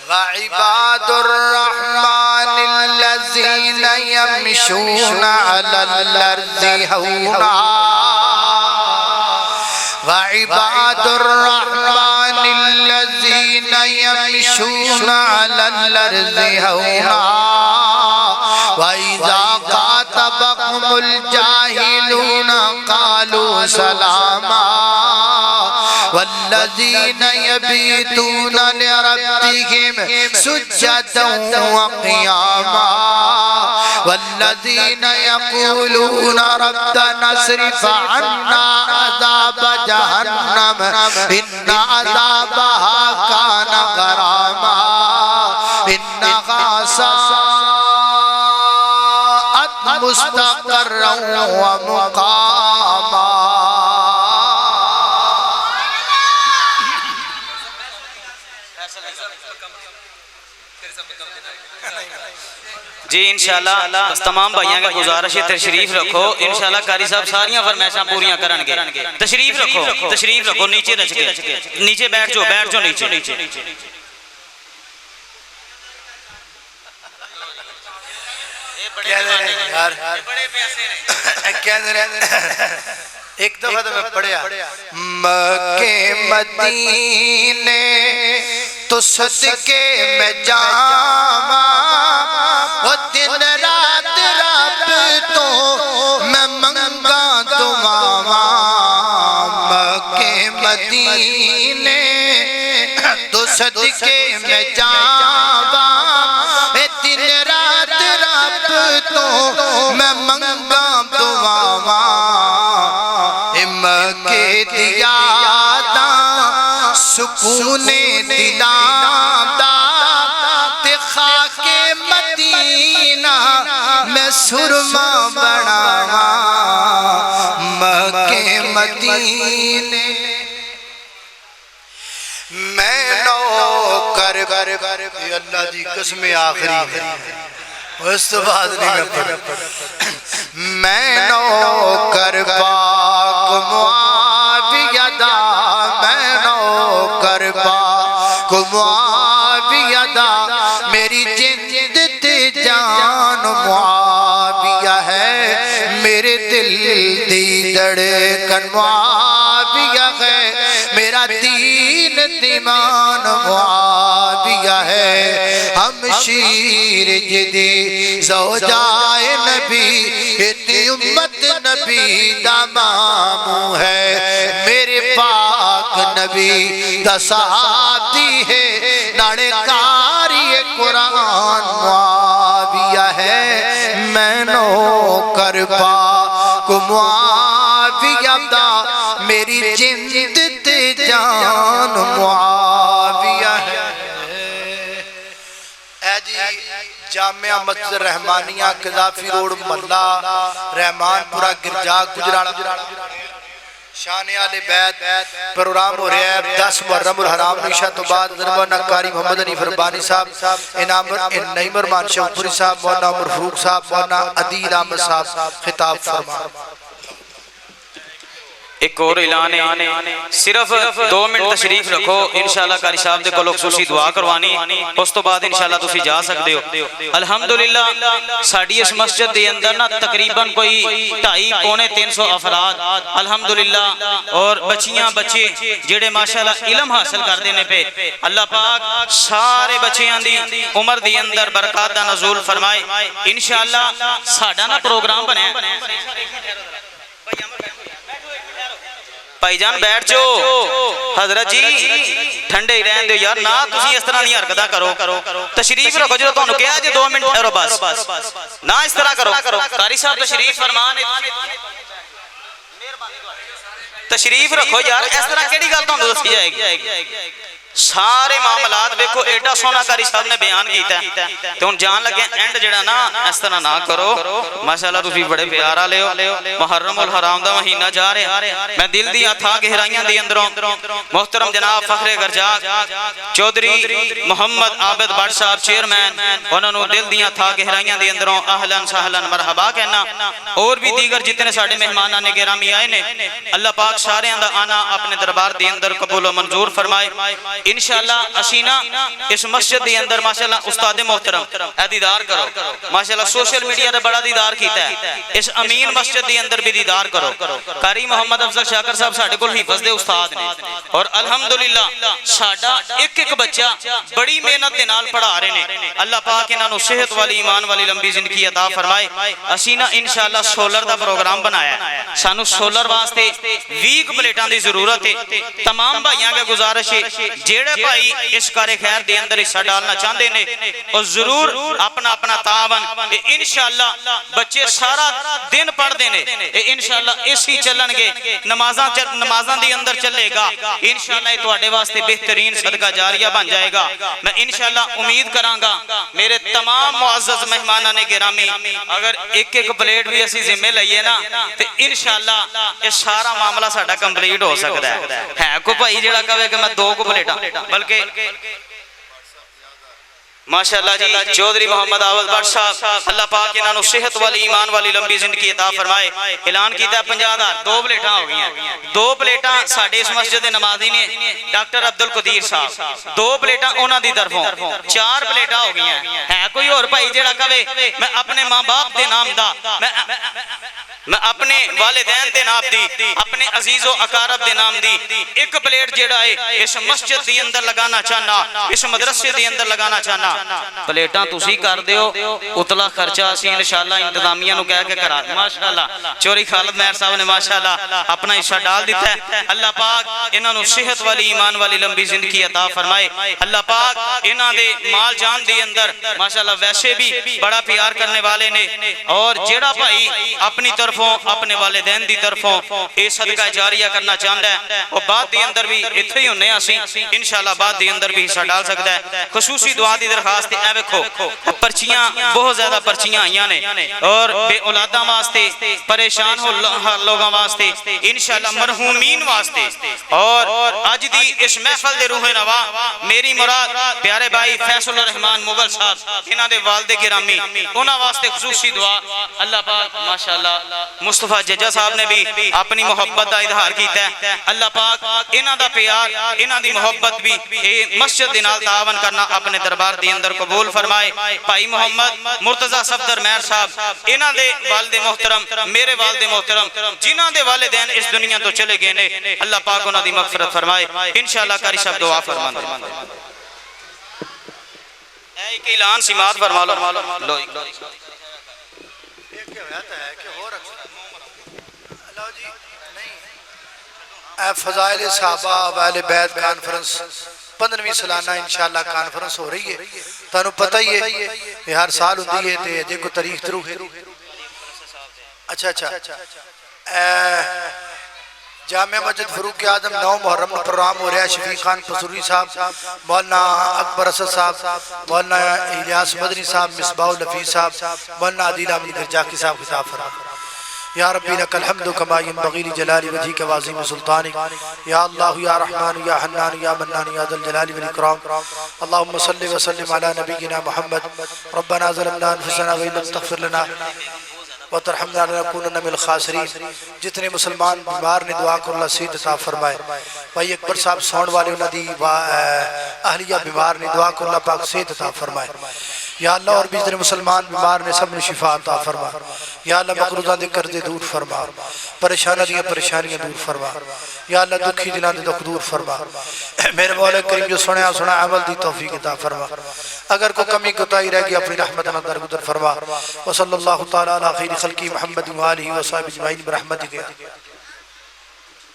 وعباد الرحمن الذین یمشون علی الارض ہونا وعباد الرحمن الذین یمشون علی الارض ہونا وَإِذَا خَاطَبَهُمُ الْجَاهِلُونَ قَالُوا سَلَامًا والذین یبیتون لربهم سجدا وقیاما والذین یقولون ربنا اصرف عنا عذاب جہنم ان عذابها کان غراما انہا ساءت مستقرا ومقاما جی انشاءاللہ بس تمام بھائیاں کا گزارش ہے تشریف رکھو انشاءاللہ قاری صاحب ساریاں فرمائشاں پوریاں کرنگے تشریف رکھو نیچے رچ کے نیچے بیٹھ جو نیچے ایک دفعہ تو میں پڑھیا مکے مدینے تو صدقے میں جاواں وہ دن رات رب تو میں منگا دعاواں مکے مدینے تو صدقے میں جاواں وہ دن رات رب تو میں منگا دعاواں مکے دیا دا سکون دلاں دا تے خاک مدینہ میں سرما بڑھاواں مکے مدینے میں نوکر اللہ دی قسم آخری اس تو بعد نہیں میں پڑھ میں نوکر پاک معاویہ دا میں نوکر پاک معاویہ دا میری جند تے جان معاویہ ہے میرے دل دی دھڑکن معاویہ ہے میرا دین دیمان معاویہ ہے ہم شیر جدی زوجائے نبی اتنی امت نبی دا مامو ہے میرے پاک نبی دا صحابی ہے ناڑے کاری قرآن معاویہ ہے میں نوکر پاک معاویہ دا میری جند تے جان معاویہ ہے اے جی جامعہ مسجد رحمانیہ قذافی روڈ محلہ رحمان پورا گرجا گجرالا شان آل بیت پروگرام ہو رہا ہے 10 محرم الحرام نشا تو بعد ضربانہ کاری محمد علی فربانی صاحب نعیم ارمان شوپوری صاحب مولانا عمر فروق صاحب مولانا عدیل احمد صاحب خطاب فرما ایک اور اعلان ہے صرف 2 منٹ تشریف رکھو انشاءاللہ قاری صاحب دے کولوں خصوصی دعا کروانی اس تو بعد انشاءاللہ تسی جا سکتے ہو الحمدللہ ساڈی اس مسجد دے اندر نا تقریباً کوئی 250-300 افراد الحمدللہ اور بچیاں بچے جڑے ماشاءاللہ علم حاصل کر دینے پہ اللہ پاک سارے بچیاں دی عمر دی اندر برکات دا نزول فرمائے انشاءاللہ ساڈا نا پروگرام بنے بھائی جان بیٹھ جو حضرت جی ٹھنڈے ہی رہن دو یار نہ تسی اس طرح نہیں حرکتاں کرو تشریف رکھو جو تانوں کہا جے 2 منٹ ٹھہرو بس نہ اس طرح کرو قاری صاحب تشریف فرمان تشریف رکھو یار اس طرح کیڑی گل تانوں دسی جائے گی سارے معاملات دیکھو ایڈا سونا قاری صاحب نے بیان کیتا ہے تو ہن جان لگے اینڈ جڑا نا اس طرح نہ کرو ماشاءاللہ تسی بڑے پیارا لیو محرم الحرام دا مہینہ جا رہا میں دل دی تھا گہرائیاں دی اندروں محترم جناب فخر گرجاک چودھری محمد عابد بٹ صاحب چیئرمین انہاں نو دل دیاں تھا گہرائیاں دی اندروں اہلاً سہلاً مرحبا کہنا اور بھی دیگر جتنے ساڈے مہمانان گرامی آئے نے اللہ پاک ساریاں دا آنا اپنے دربار دی اندر قبول و منظور فرمائے انشاءاللہ اشینا اس مسجد دی اندر ماشاءاللہ استاد محترم اے دیدار کرو ماشاءاللہ سوشل میڈیا دے بڑا دیدار کیتا ہے اس امین مسجد دی اندر بھی دیدار کرو قاری محمد افضل شاکر صاحب ساڈے کول حفظ دے استاد نے اور الحمدللہ ساڈا ایک ایک بچہ بڑی محنت دے نال پڑھا رہے نے اللہ پاک انہاں نو صحت والی ایمان والی لمبی زندگی عطا فرمائے اشینا انشاءاللہ سولر دا پروگرام بنایا ہے سانو سولر واسطے 20 پلیٹاں دی ضرورت ہے تمام بھائیاں کے گزارش ہے جیڑے بھائی اس کار خیر دے اندر حصہ ڈالنا چاہتے ہیں اور ضرور اپنا اپنا تعاون انشاءاللہ بچے سارا دن پڑھ دینے انشاءاللہ اسی چلن گے نمازاں دی اندر چلے گا انشاءاللہ یہ تواڈے واسطے بہترین صدقہ جاریہ بن جائے گا میں انشاءاللہ امید کراں گا میرے تمام معزز مہمانان گرامی اگر ایک ایک پلیٹ بھی اسی ذمہ لئیے نا تو انشاءاللہ یہ سارا معاملہ ساڈا کمپلیٹ ہو سکتا ہے کو بھائی جڑا کہے کہ میں 2 پلیٹاں بلکہ ماشاءاللہ جی چودھری محمد عابد بٹ صاحب اللہ پاک انہاں نو صحت والی ایمان والی لمبی زندگی عطا فرمائے اعلان کیتا ہے 50,000 2 پلیٹاں ہو گئی ہیں 2 پلیٹاں ساڈے اس مسجد نمازی نے ڈاکٹر عبدالقدیر صاحب 2 پلیٹاں انہاں دی طرفوں 4 پلیٹاں ہو گئی ہیں ہے کوئی اور بھائی جڑا کہے میں اپنے ماں باپ دے نام دا میں اپنے والدین دے نام دی اپنے عزیز و اقارب دے نام دی ایک پلیٹ جڑا ہے اس مسجد دی اندر لگانا چاہنا اس مدرسے دی اندر لگانا چاہنا پلیٹاں تسی کر دیو اتلا خرچہ اسی انشاءاللہ انتظامیہ نو کہہ کے کرا ماشاءاللہ چوری خالد مہر صاحب نے ماشاءاللہ اپنا حصہ ڈال دیتا ہے اللہ پاک انہاں نو صحت والی ایمان والی لمبی زندگی عطا فرمائے اللہ پاک انہاں دے مال جان دے اندر ماشاءاللہ ویسے بھی بڑا پیار کرنے والے نے اور جیڑا بھائی اپنی طرفوں اپنے والدین دی طرفوں اے صدقہ جاریہ کرنا چاہتا ہے اور بعد دی اندر بھی اتھے ہی ہونے اسی انشاءاللہ بعد دی اندر بھی حصہ ڈال سکتا ہے خصوصی دعا دی درخواست اے ویکھو پرچیاں بہت زیادہ پرچیاں آئیاں نے اور بے اولاداں واسطے پریشان ہو لوگاں واسطے انشاءاللہ مرحومین واسطے اور آج دی اس محفل دے روح نوا میری مراد پیارے بھائی فیصل الرحمن مغل صاحب انہاں دے والد گرامی انہاں واسطے خصوصی دعا اللہ پاک ماشاءاللہ مصطفیٰ ججا صاحب نے بھی اپنی محبت دا اظہار کیتا ہے اللہ پاک انہاں دا پیار انہاں دی محبت بھی مسجد نال تعاون کرنا اپنے دربار دی اندر قبول فرمائے بھائی محمد مرتضی صفدر مہر صاحب انہاں دے والد محترم میرے والد محترم جنہاں دے والدین اس دنیا تو چلے گئے نے اللہ پاک انہاں دی مغفرت فرمائے انشاءاللہ قاری صاحب دعا فرمان ایک اعلان سماعت فرما لو فضائل صحابہ اہل بیت کانفرنس 15ویں سالانہ انشاءاللہ کانفرنس ہو رہی ہے تانوں پتہ ہی ہے یہ ہر سال ہوندی ہے تے دیکھو تاریخ ترو اچھا جامع مسجد فاروق اعظم 9 محرم کا پروگرام ہو رہا ہے شفیق خان پسوری صاحب مولانا اکبر اسد صاحب مولانا الیاس مدنی صاحب مصباح الحفیظ صاحب مولانا عادل احمد گرجاکی صاحب خطاب فرما یا ربی لک الحمد کما ینبغی لجلال وجهک وعظیم سلطانک یا اللہ یا رحمان یا حنان یا منان یا ذا الجلال والاکرام اللهم صل وسلم علی نبینا محمد ربنا ظلمنا انفسنا وان لم تغفر لنا وترحمنا لنكونن من الخاسرین جتنے مسلمان بیمار نے دعا کر اللہ صحت عطا فرمائے بھائی اکبر صاحب سون والے انہاں دی اہلیہ بیمار نے دعا کر اللہ پاک صحت عطا فرمائے یا اللہ اور بھی جتنے مسلمان بیمار نے سب نے شفا عطا فرما یا اللہ مقروضاں دے قرضے دور فرما پریشانیاں دور فرما یا اللہ دکھی دلاں دے دکھ دور فرما میرے مولا کریم جو سنیا عمل دی توفیق عطا فرما اگر کوئی کمی کوتاہی رہ گئی اپنی رحمت نال درگزر فرما وصلی اللہ تعالی علی خیر خلقی محمد و آلہ و صحبہ اجمعین برحمتک